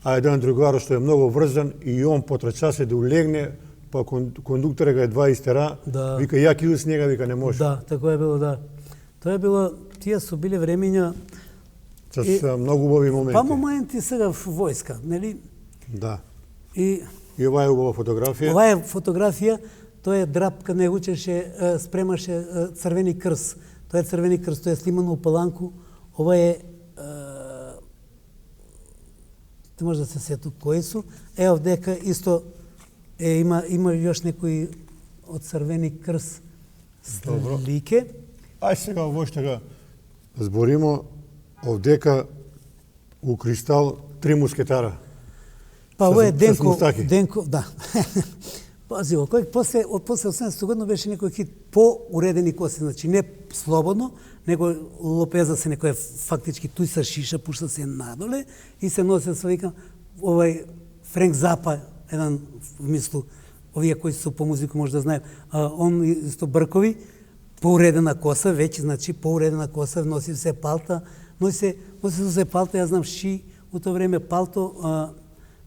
а еден другар што е многу врзан и он потрча се да улегне, па кондукторът га едва истера, вика ја ќе с njega, вика не може. Да, тако е било, да. Тоа е било, тие су биле времења с многу убави моменти. Па моменти сега в војска, нели? Да. И ова е убава фотографија. Ова е фотографија, тоа е драпка, не учеше, спремаше Црвени крст. Тоа е Црвени крст, тоа е снимано у Паланку. Ова е ти може да се сету кои су. Овдека исто има још некои од Црвени крст слике. Ај сега ово што га зборимо, овдека у Кристал 3 мускетара. Па ова е Денко, да. Пази, кој после 80 година беше некој хит по-уредени коси, значи не слободно, него лопеза се некој фактички туј са шиша, пушта се надоле и се носи со вика овај Френк Запа, еден мислу, овие кои се по музику може да знаат, он исто бркови, поуредена коса, веќе значи поуредена коса, носи се палта, носи се палта, ја знам ши у тоа време палто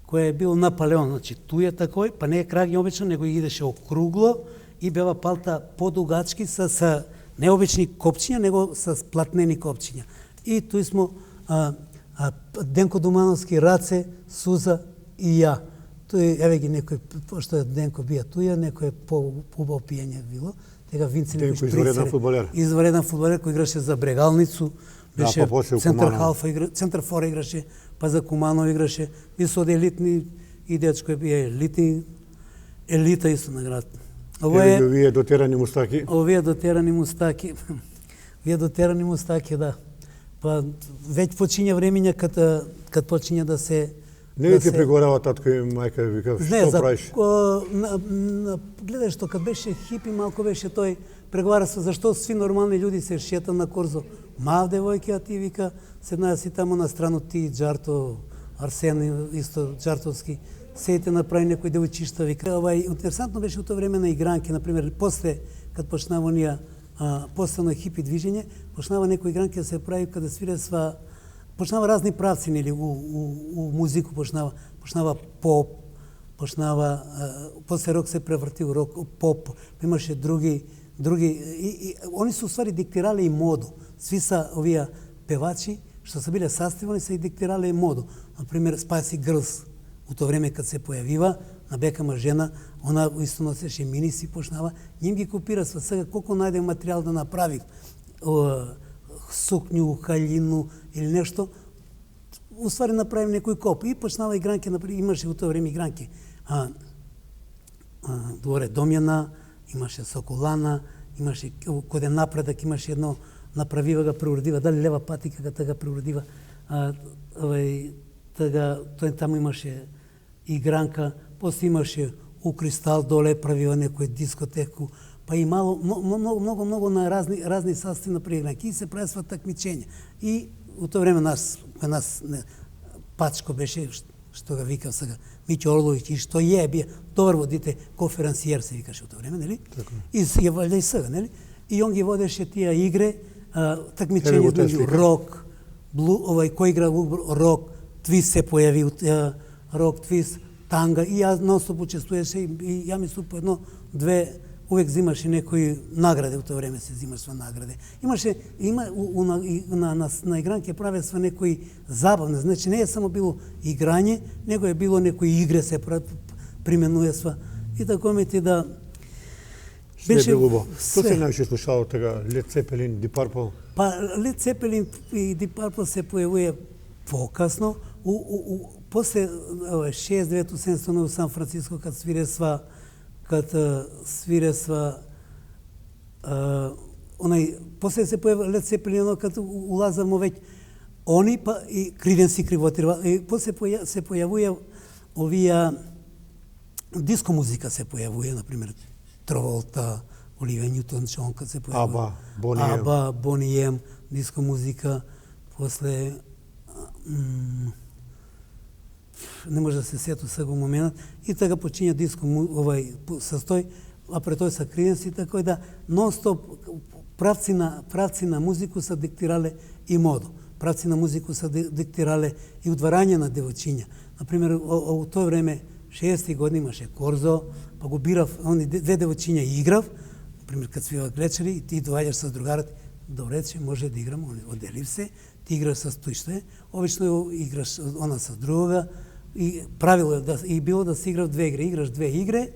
кој е бил Наполеон, значи туј е такој, па не е краѓа обично, него идеше округло и бева палта подугачки со необични копчиња, него со платнени копчиња. И туј смо Денко Думановски, Раце, Суза и ја. Тој еве ги некој, што Денко бија туја, некој по-убаво пиење било. Тега Винци некој извареден фудбалер. Извареден фудбалер кој играше за Брегалницу, беше центар халфа, центар фора играше, па за Куманов играше, мисло од елитни и дечко е бие елита исто на град. Овие дотерани мустаки. Овие дотерани мустаки. Вие дотерани мустаки, да. Па веќе почиња времења кад почиња да се Не ви ти преговорава татко и мајка ви вика, што правиш? Гледај што кад беше хипи, малку беше тој преговара со зашто сви нормални луѓе се шета на корзо. Мав девојки, а ти вика, седнаја си таму на страну ти, Джарто, Арсен, исто Джартовски, седите направи некои девојчишта, вика. Интересантно беше у тоа време на игранки, например, после, кад почнава онија, после на хипи движење, почнава некои игранки да се прави каде свиресва, почнава разни правци, нели, у музику почнава поп, почнава, после рок се преврти у рок, поп, имаше други, и они се уствари диктирале и моду. Сви са овие певачи, што се биле састивани, се и диктирале и моду. Например, Spice Girls, у тоа време кад се појавива, на бекама жена, она исто носеше миниси, почнава, ним ги копира сва сега, колко најде материјал да направи, сукњу, халину или нешто, уствари направи некој коп и почнава игранки, имаше у тоа време игранки. Доре Домјана, имаше Соколана, имаше коде напредак, имаше едно направива га преуредива, дали лева патика га преуредива, тој таму имаше игранка, после имаше у Кристал доле правива некој дискотеку, па и много на разни састави на преигранки и се правесва такмичења. И у тоа време нас Пачко беше, што га викав сега, Миќо Орловиќ, и што бија добар водите, конференциер се викаше у тоа време, нели? И ја валја и сега, нели? И он ги водеше тие игре, такмичења измеѓу рок, кој игра рок, твист се појави, рок, твист, танга, и јас нонстоп учествуваше, и ја мислам по едно-две, увек взимаше некои награде, у тоа време се взимаше награде. На игранке правесва некои забавни, значи не е само било играње, него е било некои игре се применуесва. И тако ми ти да... Беше било убаво. Што се најше слушало тега? Led Zeppelin, Deep Purple? Па Led Zeppelin и Deep Purple се појавува покасно, после 69-70 у Сан Франциско кад свиресва после се појавува Led Zeppelin кад улазамо веќе они па и Creedence и Clearwater, и после се појавува овие диско музика се појавува, например Траволта, Оливија Ньютон Џон кад се појавува. Аба, Бони Ем, диско музика, после не може да се сету сега моментот, и така почиња диско састој, а пред тој са Creedence и така да нон-стоп правци на музику се диктирале и модо. Правци на музику се диктирале и удварање на девојчиња. Например, во тој време 60-ти години имаше Корзо, па го бирав, они две девојчиња играв, например, кад свива Глечери, и ти доаѓаш со другарот, добре, че може да играм, оделив се, ти играш со тој што е, обично играш она со другога, и правило е и било да се игра две игри, играш две игри,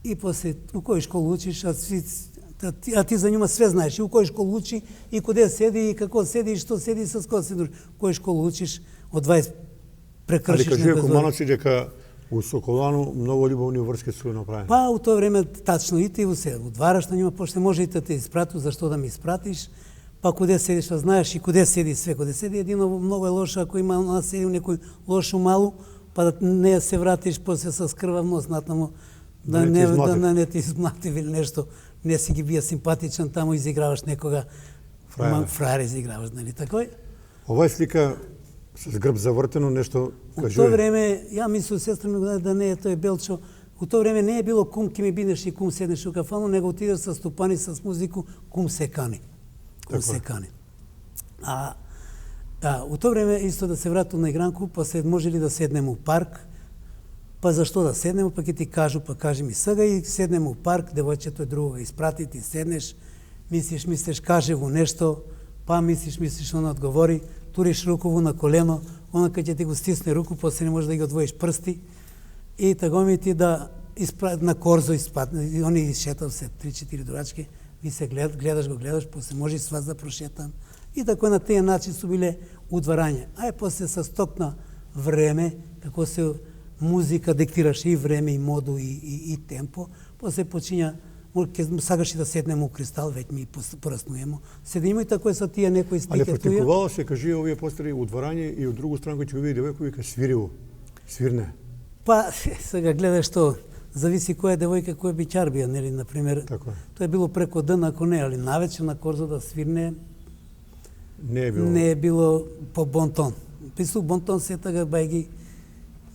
и после у кој школа учиш, а ти за њума све знаеш, и у кој школа учи, и каде седи, и како седи, и што седи, и со кого седиш, у кој школа учиш, од 20 прекршиш. Али кажи команаци дека у Соколану многу љубовни врски се направени. Па у тоа време тачно и ти се удвараш на њума, пошто може и да те испрату, зашто да ми испратиш, па каде седиш, а знаеш и каде седи све, каде седи едино многу е лошо, ако има седи некој лошо малу, па да не се вратиш после со скрвав нос натаму, да не ти измлатив или нешто, не си ги бија симпатичен, таму изиграваш некога фраер изиграваш, нали такој? Ова е слика с грб завртено нешто кажува. У тоа време, ја мислам сестра ми да не е тој Белчо, у тоа време не е било кум ке ми бидеш и кум седнеш у кафану, него отидеш со ступани с музику, кум се кани. Кум се кани. У тоа време исто да се вратам на игранку, па се може ли да седнем у парк, па зашто да седнемо, па ќе ти кажу, па кажи ми сега и седнемо у парк, девојчето друго испрати, ти седнеш, мислиш, каже во нешто, па мислиш, она одговори, туриш рукову на колено, она кај ќе ти го стисне руку, после не може да ги одвоиш прсти, и таго ми ти да на Корзо испадне, они изшетав се 3-4 дурачки, ви се гледаш, после може и с вас да прошетам. И тако на тие начин су биле удварања. После со стокна време, како се музика диктираше и време, и моду, и темпо, после почиња, сакаш и да седнемо у Кристал, веќе ми пораснуемо. Седимо и тако со тие некои стике. Але практикувало се, кажи, овие постари удварање и од другу страна кој ќе го види девојка вика свирне. Па, сега гледаш што, зависи која девојка, кој бичар бија, нели, например. Така. Тоа е било преко ден, ако не, али навечер на Корзо да свирне, не е било по бонтон. Пису бонтон се така бајги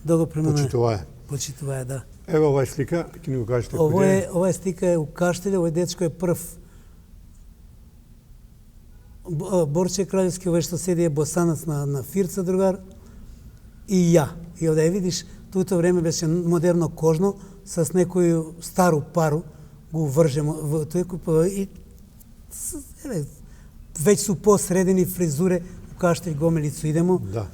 да го преминува. Почитува е, да. Ево оваа слика, ќе ни го кажете кој е. Ова слика е у Каштеле, овој дечко е прв. Борче Краљевски, овој што седи е босанац на фирца другар, и ја. И овде видиш, туто време беше модерно кожно, с некој стару пару го вржемо во тој и веќе су посредени фризуре, у Каштел Гомелицу идемо. Да.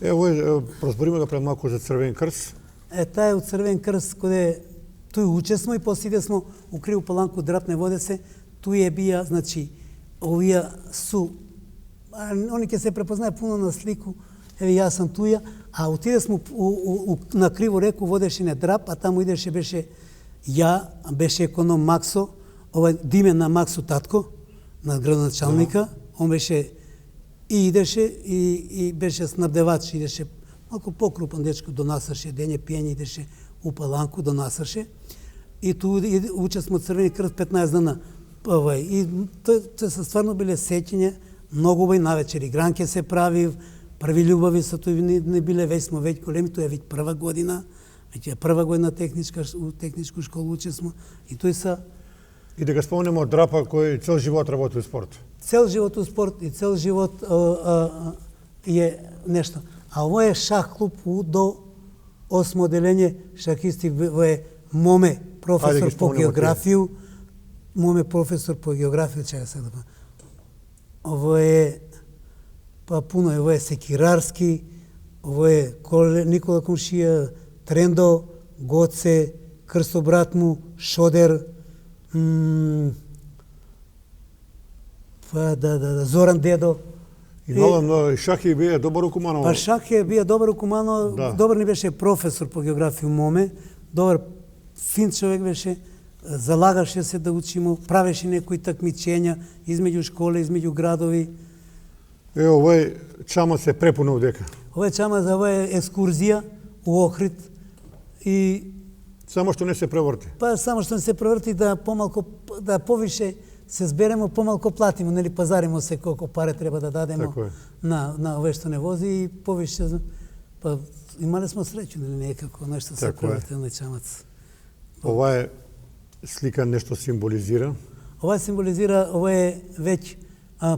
Ево разбориме пред малку за Црвен крст. Таа е од Црвен крст, каде тој учесмо и после иде смо у Криву Паланку, драпне воде се, тој е бија, значи, овие су, они ќе се препознае пуно на слику, еве јас сум туја, а отиде смо на Криво реку, водеше не драп, а таму идеше беше ја, беше економ Максо, овај Димен на Максо татко, на градоначалника, он беше и идеше и беше снабдевач, идеше малку покрупан дечко, донасаше дење пиење, идеше у Паланку, донасаше. И ту учесмо Црвени крст 15 дена. И тоа се стварно биле сеќања, многу убави навечер игранке се прави, први љубави со тој не биле, веќе смо веќе големи, тоа е веќе прва година, веќе е прва година техничку школу учесмо и тој са. И да го спомнеме од Драпа кој цел живот работи у спорт. Цел живот у спорт и цел живот е нешто. А ово е шах клуб до 8 оделење шахисти, во е Моме, професор по географија, чека сега да. Ово е па пуно, ово е Секирарски, ово е Никола Комшија, Трендо, Гоце, Крсто брат му, Шодер, Да, Зоран Дедо. И много Шахи бие добар у Куманово. Па Шахи бие добар у Куманово, Да. добар ни беше професор по географија у моме, добар фин човек беше, залагаше се да учимо, правеше некои такмичења измеѓу школе, измеѓу градови. Овој чамот се препуна овдека. Ова е екскурзија у Охрид и Само што не се преврти. па само што не се преврти да помалку, да повише се зберемо, помалку платимо, нели пазаримо се колку пари треба да дадемо Така е. на овој што не вози и повише, па имале смо среќу, нели некако нешто се Така е. преврти на чамац. Ова е слика нешто символизира. Ова символизира, ова е веќе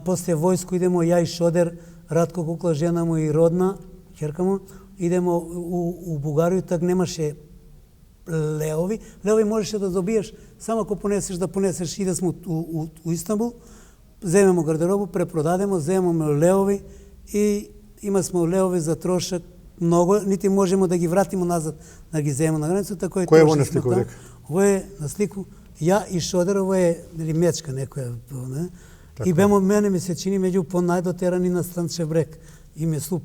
после војско идемо ја и Шодер, Радко Кукла, жена му и родна, ќерка му, идемо у Бугарија, так немаше леови. Леови можеше да добиеш само ако да понесеш, иде сме у Истанбул, земемо гардеробу, препродадемо, земаме леови и има сме леови за трошак много, нити можеме да ги вратимо назад, да ги земемо на граница, тако е. Кој е во на слику дека? Ова е на слику ја и Шодер, ова е нели мечка некоја, не? Така. И бемо, мене ми се чини меѓу понајдотерани на Станчев брег. Име су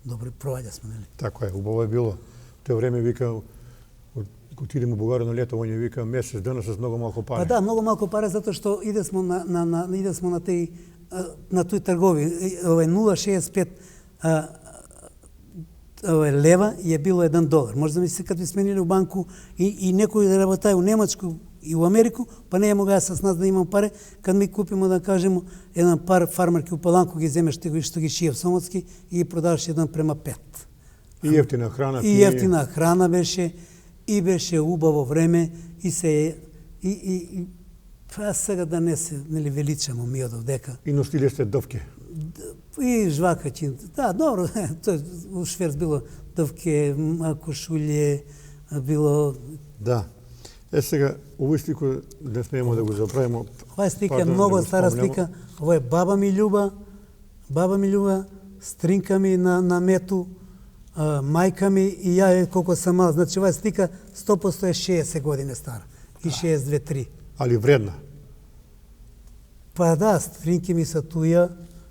добри проваѓа сме, нели? Така е, убаво е било. Тоа време вика, отидемо у Бугарија на летовање, вика месец дена с многу малку пари. Па да, многу малку пари затоа што иде смо на тој тргови. Овој 0,65 лева е било $1. Може да мислите, кога би сменили у банку и некој да работај у Немачку и у Америку, па не могаа с нас да имам пари, кога ми купимо, да кажемо, еден пар фармерки у Паланку ги земеш што ги шие в Сомотски и ги продаваш 1:5. И ефтина храна. И ефтина храна беше, и беше убаво време, и се па сега да не се нели величамо ми од овдека. И носиле сте дъвки. И жвакачин. Да, добро, тој у шверц било дъвке, кошулје, било. Да. Сега, овој слику не смеемо да го забравимо. Ова слика е многу стара слика. Ова е баба ми Љуба, стринка ми на мету, мајка ми и ја колку сам мал. Значи, ова слика 100% е 60 години стара. И 62-3. Али вредна. Па да, стринки ми са туја,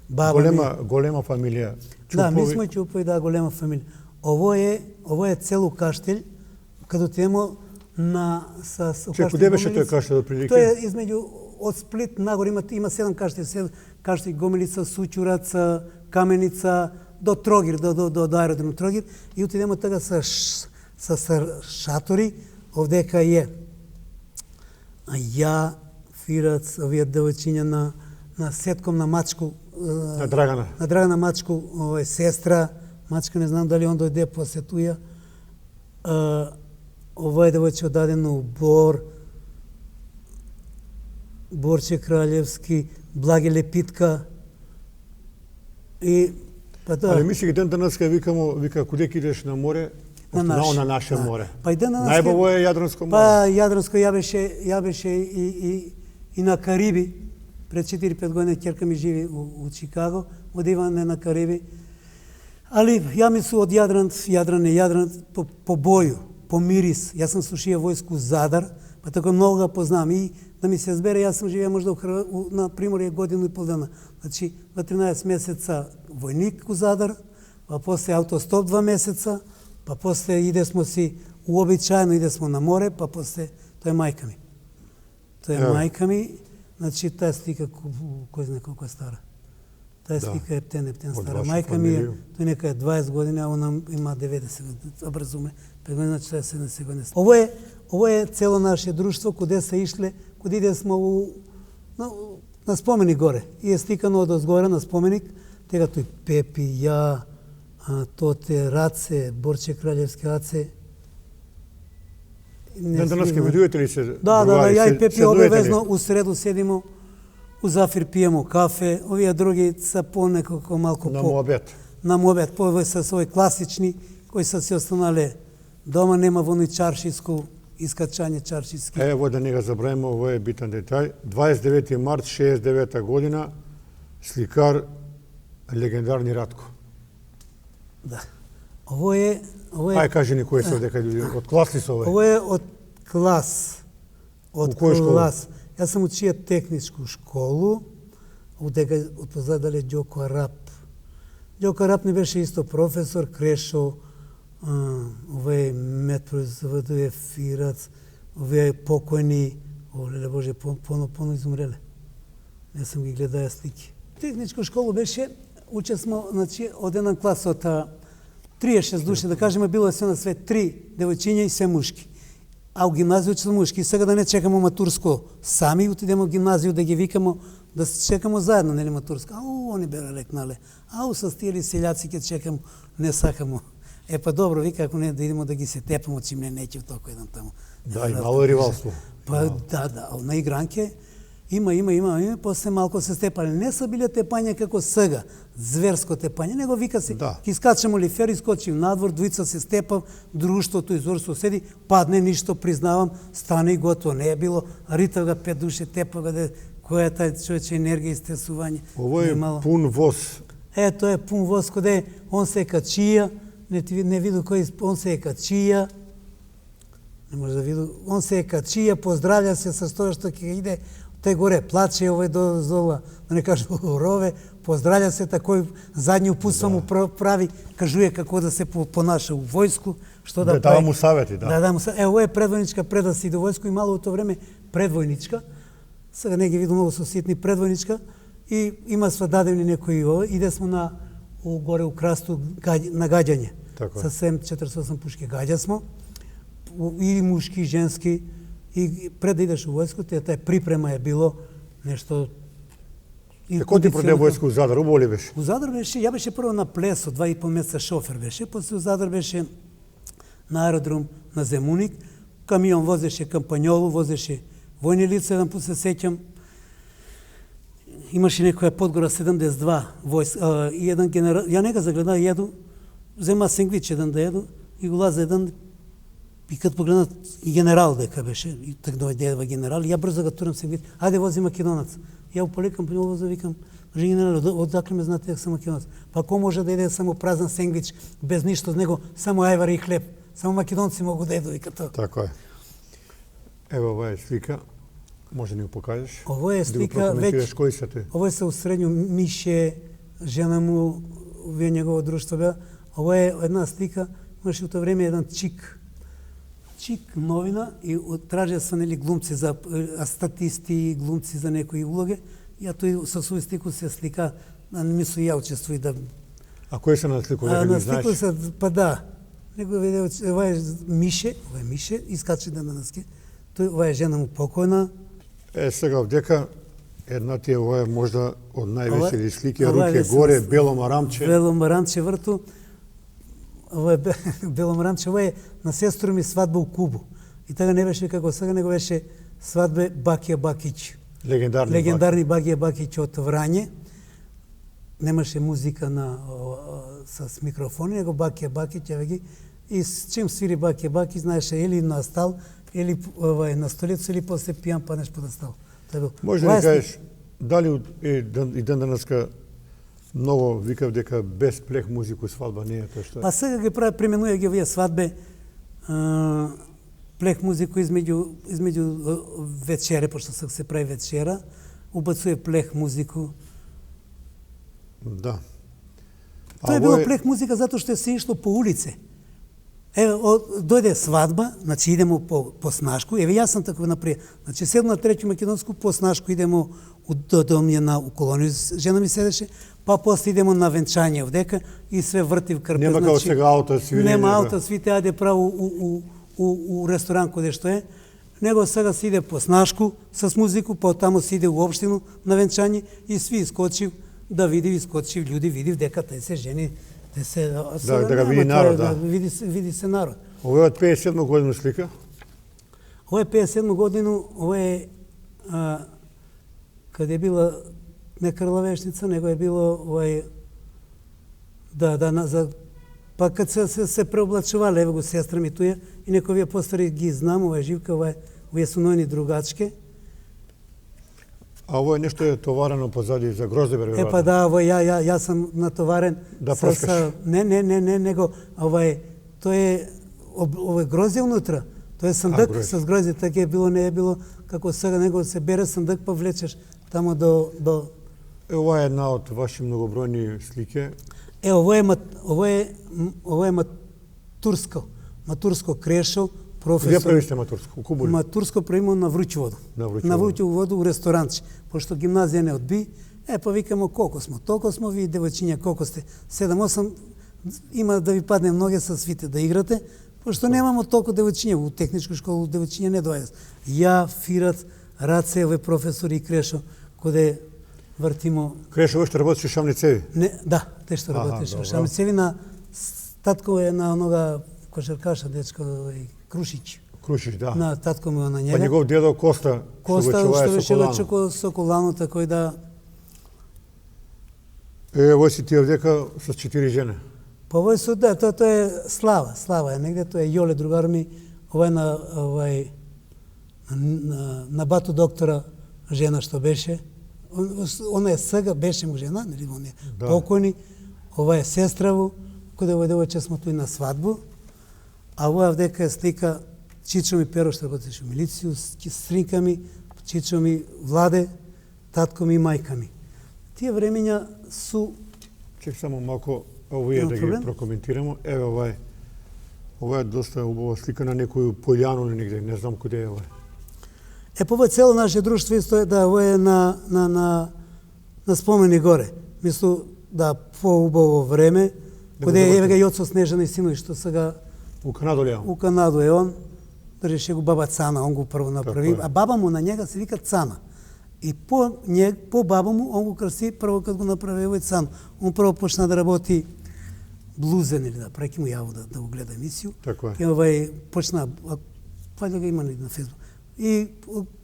баба голема фамилија. Да, ми сме чупови, да, голема фамилија. Ово е целу каштел, каде темо на куде беше тој каштел отприлике? Тој е измеѓу од Сплит нагоре има 7 каштели, каштел Гомелица, Сучурац, Каменица, до Трогир, до аеродром Трогир, и отидемо тага со шатори, овдека е ја, Фирац, овие девојчиња на Сетком, на Мачку, на Драгана. На Драгана Мачку, сестра, Мачка, не знам дали он дојде после туја. Овој девојче одадено у Бор, Борче Краљевски, Благе Лепитка и па да. Али мисли ден денеска вика куде ќе идеш на море? На наше море. Па и ден денеска. Најбаво е Јадранско море. Па Јадранско ја беше и на Кариби. Пред 4-5 години ќерка ми живи у Чикаго, одиваме на Кариби. Али ја мислам од Јадран по боју, по мирис. Јас сум слушија војску Задар, па така многу го познавам. И да ми се збере, јас сум живеа можда на Приморје годину и пол дена. Значи, во 13 месеца војник у Задар, па после автостоп 2 месеца, па после иде смо си уобичаено, иде смо на море, па после тој е мајка ми. Тој е мајка ми, значи таа слика кој знае колку е стара. Таа слика е ептен стара. Мајка ми е, тој нека е 20 години, а она има 90 години. Образуме, 5 години, значи 70 години. Ово е цело наше друштво, куде се ишле, куде иде смо на споменик горе. И е стикано од озгоре на споменик, тега тој Пепи, ја, Тоте, Раце, Борче Краљевски, Аце. Денеска видувате ли се? Да, ја и Пепи обавезно у среду седимо, у Зафир пиемо кафе, овие други са понекако малку на муабет. На муабет, са свој класични, кои са се останале дома, нема воно чаршиско искачање чаршиски. Ево да не го забравиме, ово е битен детај. 29 март 69 година, сликар легендарни Радко. Да. Ово е... Ај кажи ни кој се дека луѓе, од клас ли се ово? Ово е од клас. Од клас. Јас сам учија техничку школу, одека отпозадале Ѓоко Арап. Ѓоко Арап не беше исто професор, Крешо, овој медпроизводител ефирац, овие покојни, олеле Боже, поно изумреле. Не сам ги гледаја слики. Техничка школа беше, уче смо, значи, од еден клас од 36 души, да кажеме, било е се на свет 3 девојчиња и се мушки. А у гимназија учат мушки. Сега да не чекамо матурско сами, отидемо у гимназија да ги викамо, да се чекамо заедно, нели матурско. Ау, они беа рекнале. Ау, со стиели селјаци ќе чекамо, не сакамо. Па добро, вика, ако не да идемо да ги се тепамо, чим не неќе толку еден таму. Да, и мало е ривалство. Па да, на игранке има, после малку се степале. Не се биле тепања како сега, зверско тепање, него вика се, ки скачам олифер, искочив надвор, двојца се степав, друштвото изор соседи, падне ништо, признавам, стане и готово. Не е било, ритав ga 5 души, тепав ga, која е тај човече енергија и стресување. Ово е пун воз. Тоа е пун воз, коде он се качија, не виду кој, он се качија, не може да виду, он се качија, поздравља се со тоа што ќе иде, тој горе плаче, овој дозола, да не кажу рове, поздравља се, такој задни упутства му прави, кажуе како да се понаша у војску, што да прави. Дава му савети, да. Да му савети. Ово е предвојничка пред да се иде у војску и мало во тоа време предвојничка. Сега не ги видам многу со ситни предвојничка и има свададевни некои ово. Иде смо на горе у Красту на гаѓање. Со 748 пушки гаѓа смо. И мушки, и женски. И пред да идеш у војску, тај припрема е било нешто... Кој ти проде војску у Задар? Убаво ли беше? У Задар беше, ја беше прво на Плесо, 2,5 месеца шофер беше, после у Задар беше на аеродром на Земуник, камион возеше кампањолу, возеше војни лица, еден пут се сеќам, имаше некоја подгора 72 војска, и еден генерал, ја не га загледа, једу, зема сендвич еден да једу, и го лазе еден, и кад погледнат и генерал дека беше, и так дојде генерал, ја брзо го турам сендвич, ајде вози македонец. Ја уполекам по него, викам, кажи генерал, одакle ме знаете дека сам македонец? Па ко може да иде само празен сендвич, без ништо од него, само ајвар и хлеб. Само македонци могу да еду, вика тоа. Така е. Ево, ова е слика. Може да ни го покажеш? Ово е слика веќе. Кои се тој? Ово е се у средњу Мише, жена му, вие негово друштво беа. Ово е една слика, имаше у тоа време еден чик новина и тражија се нели глумци за статисти, глумци за некои улоги. Ја тој со свој слику се слика, мислу ја учествуи да... А кој се на слику, дека не знаеш? На слику се, па да. Него видео, ова е Мише, искачи да наски. Ова е жена му покојна. Сега вдека една ти ова е можда од највесели слики, руке горе, бело марамче. Бело марамче врту. Ова е бело марамче, ова е на сестру ми свадба у Кубу. И тага не беше како сега, него беше свадбе Бакија Бакиќ. Легендарни Бакија Бакиќ од Врање. Немаше музика с микрофони, него Бакија Бакиќ, ги и чим свири Бакија Бакиќ, знаеше или на стал, или на столица, или после пијан паднеш под стал. Може да кажеш, дали и ден денеска многу викав дека без плех музику свадба не е тоа што е? Па сега ги прави, применуја ги овие свадбе, плех музику измеѓу вечере, пошто се прави вечера, убацуе плех музику. Да. Тоа е било плех музика затоа што се ишло по улице. Дојде свадба, значи идемо по Снашку, еве јас сам таков напред. Значи седна треќу македонску по Снашку, идемо до домје у колонија, жена ми седеше, па после идемо на венчање овдека и све вртив крпе. Нема како сега ауто свири. Нема ауто свите, ајде право у ресторан каде што е. Него сега се иде по Снашку с музику, па таму се иде у општину на венчање и сви искочив да искочив људи, видив дека тај се жени. Да го види народ, да. Види се народ. Ова е од 57 година слика? Ова е 57 годину, ова е каде е била не Крлавешница, него е било па кад се преоблачувале, еве го сестра ми туја и некои постари ги знам, ова е Живка, овие су нојни другачке. А ово е нешто е товарено позади за гроздевер, веројатно. Па да, јас сум натоварен прскаш. Не, него тоа е грозде унутра. Тоа е сандък гроздje. с грозје, така е било, не е било како сега, него се бере сандък па влечеш тамо до... Ова е една од ваши многобројни слики. Ово е матурско крешо, Где професор. правиште матурско? У Кубули? Матурско правимо на Вручеводу. На Вручеводу у ресторанче. Пошто гимназија не одби, па викамо колку смо. Толку смо, ви девојчиња колку сте? 7-8, има да ви падне ноге со свите да играте, пошто немамо толку девојчиња. У техничка школа девојчиња не доаѓаат. Ја, Фират, Раце, овој професор и Крешо, коде вртимо... Крешо уште работеше шамни цеви? Не, да, те што работеше. добро. Шамни цеви на татко е на онога кошаркаша, дечко, Крушич. Крушич, да. На татко му на Па njega. негов дедо Коста, Коста, што го што беше Соколано, тако и да... Ој си ти овдека с 4 жени. Па овој со, да, тоа е Слава е негде, тоа е Јоле, другар ми, на Бату доктора жена што беше. Она е сега, беше му жена, нели, он е Да. покојни. Ова е сестраву, коде овој девојче смо тој на свадбу. А оваа вдека е слика Чичо ми Перо што работеше у милицију, стринка ми, Чичо ми Владе, татко ми и мајка ми. Тие времења су... Чек само малку овие да ги прокоментираме. Еве ова е доста убава слика на некоju пољану или негде, не знам каде е ова. Ова цело наше друштво исто е да ова е на спомени горе. Мислу да поубаво време, каде еве га Јоцо Снежана и синови што сега У Канаду ли? у Канаду е он, држеше го баба Цана, он го прво направи, а баба му на njega се вика Цана. И по баба му он го крси прво кога го направи овој Цан. Он прво почна да работи блузен или да прави му јаво да го гледа емисију. Така е. И почна, да го има на Фейсбук. И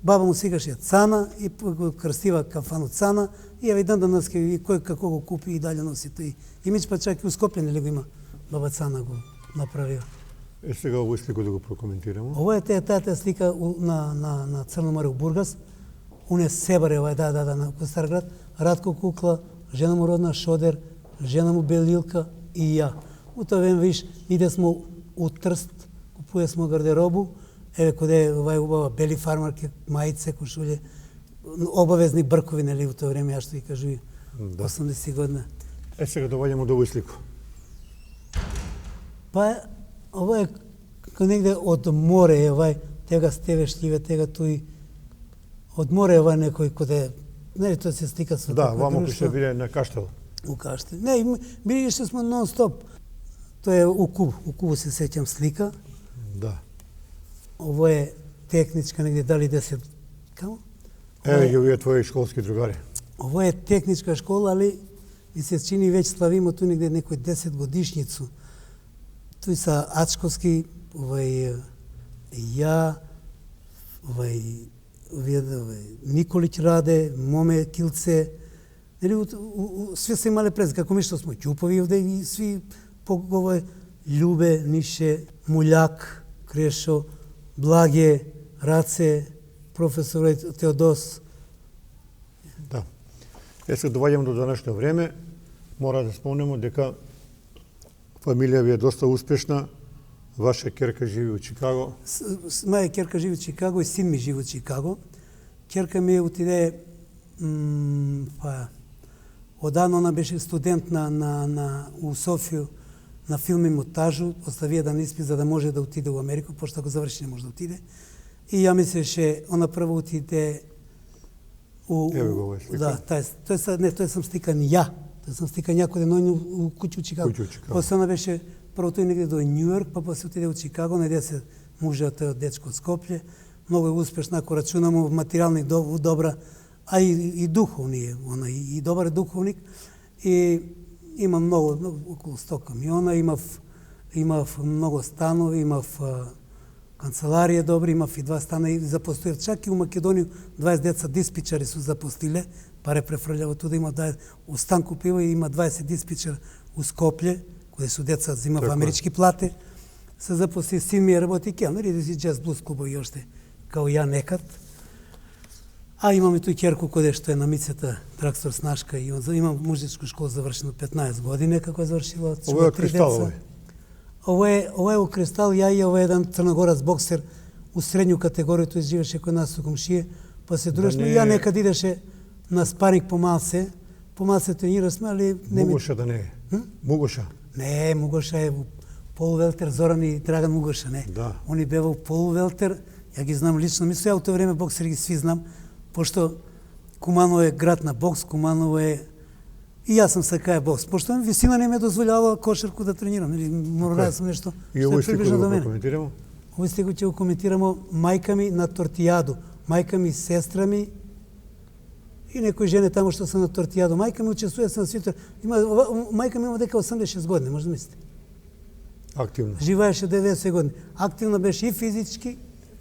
баба му сикаше Цана и го крстива кафану Цана и еве дан денес кој како го купи и дале носи тој имидж, па чак и у Скопје нели го има баба Цана го направила. Сега овој слика да го прокоментираме. Ова е таа слика на Црно море у Бургас. Уне Себаре, на Старград, Радко Кукла, жена му родна Шодер, жена му Белилка и ја. У тоа време виш, иде смо у Трст, купуе смо гардеробу, еве коде овај убава бели фармарки, мајце, кошуле, обавезни бркови, нели, у тоа време, ја што и кажуи, 80 година. Сега доваѓаме до овој слику. Па, ова е негде од море, тега стеве штиве, тега тој од море некој коде, нели тоа се слика со Да, вамо кој се биде на Каштел. У Каштел. Не, билише смо нон-стоп. Тоа е у Кубу се сеќам слика. Да. Ово е техничка негде дали 10 камо? Еве ги овие твои школски другари. Ово е техничка школа, али ми се чини веќе славимо тој негде некој 10 годишницу. Тој са Ачковски, ја, Николиќ Раде, Моме Килце, нели, све се имале презик, како ми што смо Ќупови овде и сви погове Љубе, Нише, Муљак, Крешо, Благе, Раце, професор Теодос. Да. Сега доваѓаме до данашно време, мора да спомнеме дека фамилија ви е доста успешна. Ваша ќерка живи у Чикаго. Моја ќерка живи у Чикаго и син ми живи у Чикаго. Ќерка ми отиде, оддавна она беше студент у Софију на филм и монтажу, остави еден испит за да може да отиде у Америка, пошто ако заврши не може да отиде. И ја мислеше, она прво отиде у... Еве го овој слика. Да, тој сам стикан ја. Тој сам стикан някој ден у куќу у Чикаго. После она беше прво тој негде до Њујорк, па после отиде у Чикаго, најде се мужа тој од дечко од Скопје. Многу е успешна, ако рачунamo материјални добра, а и духовни е, и добар духовник. И има многу, околу 100 камиона, имав многу станови, имав канцеларија добри, имав и 2 стана и запостојав. Чак и у Македонија 20 деца диспичари су запостиле, паре префрлјава туда, има у стан купива и има 20 диспичар у Скопје, кои су деца зимав амерички плате. Се запости, син ми работи келнер, иде си джаз блуз клубови още, као ја некад. А имам и тој ќерку коде што е на мицата тракстор Снашка и имам музичку школа завршено 15 години, како е завршила. Ово е од Кристал, Ова е у Кристал, ја и ова е еден црногорец боксер, у средњу категорија, тој живеше кој нас со комшие, па се дружевме. Да не... Ја некад идеше на спаринг помалце тренирасме, али не Мугоша да не е. Мугоша. Не, Мугоша е полувелтер, Зоран и Драган Мугоша, не. Да. Они беа полувелтер, ја ги знам лично, мислам, ја у тоа време боксери ги сви знам, пошто Куманово е град на бокс, Куманово е... И јас сам сакаја бокс, пошто висина не ме дозволјава кошарку да тренирам, или мора да сам нешто што е приближно до мене. Овој стих ќе го коментирамо, мајка ми на тортијаду, мајка ми, сестра ми и некои жени таму што се на тортијаду. Мајка ми учествува на свитер. Мајка ми има дека 86 години, може да мислите. Активно. Живееше 90 години. Активна беше и физички,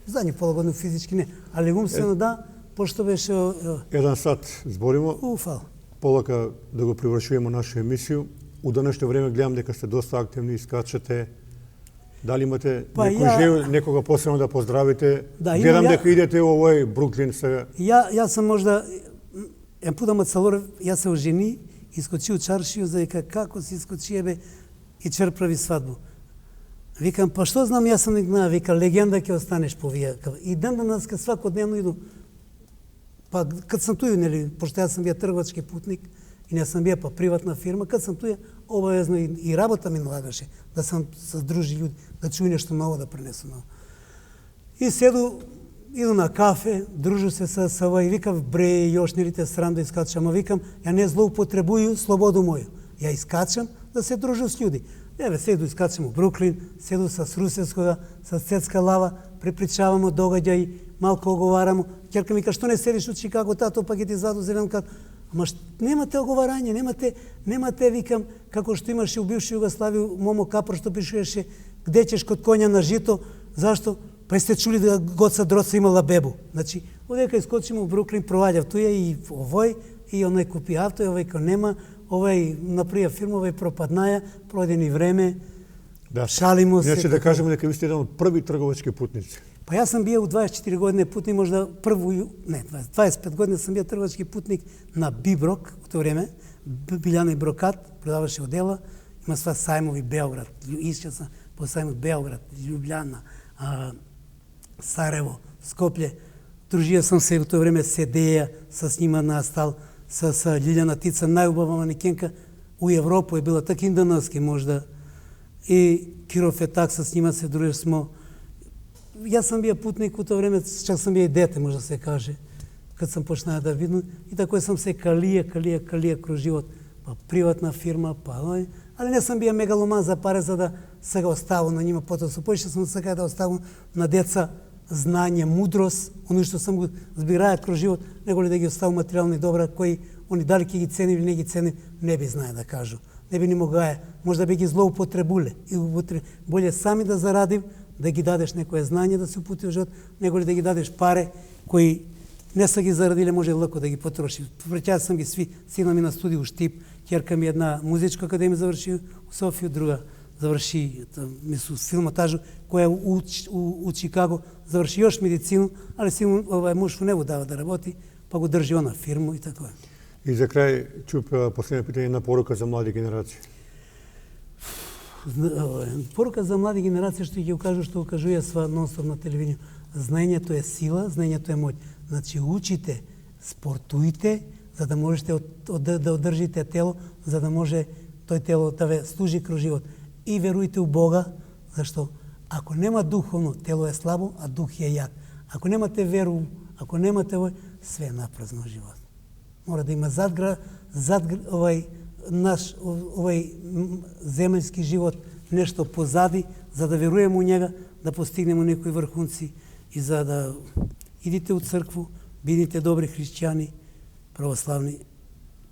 задни пола години физички не, али умствено да, пошто беше... Еден сат зборимо. Уфал. Полака да го привршуваме наша емисија. У денешно време гледам дека сте доста активни, искачате. Дали имате некога посебно да поздравите? Да, гледам дека идете во овој Бруклин сега. Јас сам можда Пуда Мацалорев, јас се ожени, искочи у чаршију, за дека како си искочи, бе, и чер прави свадбу. Викам, па што знам, јас сам игна, вика, легенда ќе останеш по вие. И ден денес свакодневно иду. Па кад сам туј, нели, пошто јас сам бија трговачки путник и не сам бија па приватна фирма, кад сам туј, обавезно и работа ми налагаше да сам се дружи луѓе, да чуј нешто ново, да пренесу ново. И иду на кафе, дружу се со овој, викав, бре, још нели те срам да искачам, а викам, ја не злоупотребуju слободу моју. Ја искачам да се дружу с луѓе. Еве, седу искачам у Бруклин, седу с Русевскога, с Цецка Лава, препричавамо догаѓаи, малку оговарамо. Ќерка ми ка, што не седиш у Чикаго, тато, па ќе ти изваду зелен карт. Ама немате оговарање, немате, викам, како што имаше у бивши Југославија, Момо Капор што пишуваше, где ќеш код коња на жито, зашто? Па сте чули да Гоца Дроца имала бебу. Значи, одека искочимо у Бруклин, проваѓав туја и овој, и оној купи авто, и овој ко нема, овој наприја фирма, овој пропаднаја, пројде ни време, да. Шалимо се. Иначе да кажеме дека ви сте еден од први трговачки путници. Па јас сам бија у 24 години путник, можда 25 години сам бија трговачки путник на Биброк, у тоа време, Билјана и Брокат, продаваше одела, има сва сајмови Београд, исче сам по сајмот Београд, Љубљана, Сарево, Скопје. Дружија сам се у тоа време Седеја, с нима на Астал, с Лилјана Тица, најубава манекенка у Европа е била, така индонески можда. И Киров е так, с нима се дружиш смо. Јас сам бија путник у тоа време, чак сам бија и дете, може да се каже, кад сам почнаа да видам. И така сам се калија кроз живот. Па приватна фирма, па али не сам бија мегаломан за паре за да сега оставам на нима, потоа со поише сам сакаја да оставам на деца знање, мудрост, оно што сам го збираја кроз живот, него ли да ги оставам материјални добра, кои они дали ќе ги цени или не ги цени, не би знае да кажу. Не би ни могаја, можда би ги злоупотребуле. И боле сами да зарадим, да ги дадеш некое знање, да се упути во живот, него ли да ги дадеш паре, кои не са ги зарадиле, може лако да ги потроши. Враќаја сам ги сви, сина ми на студију у Штип, ќерка ми една музичка академија заврши у Софија, друга заврши филмотажу, која у Чикаго заврши још медицину, али син муж во него дава да работи, па го држи она фирму и така. И за крај, Чуп, последно питање, една порука за млади генерации. Порука за млади генерации што ќе кажу, што кажуја сва нон-стоп на телевизија. Знаењето е сила, знаењето е моќ. Значи, учите, спортујте, за да можете да одржите тело, за да може тој тело да ве служи кроз живот. И верујте у Бога, зашто ако нема духовно, тело е слабо, а дух е јак. Ако немате веру, ако немате све е напразно живот. Мора да има зад овој земјски живот нешто позади, за да веруеме у njega, да постигнеме некои врхунци и за да идите у цркву, бидите добри христијани, православни,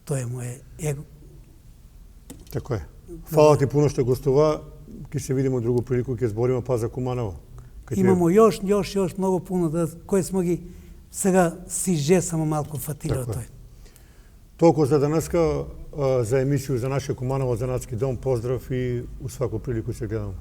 тоа е моје его. Така е. Фала ти пуно што гостува. Ќе се видиме друго прилику, ќе збориме па за Куманово. Имамо још многу пуно, кои смо ги сега си само малку фатиле од тој. Толку за денеска, за емисију за нашиот Куманово занатски дом. Поздрав и у сваку прилику се гледаме.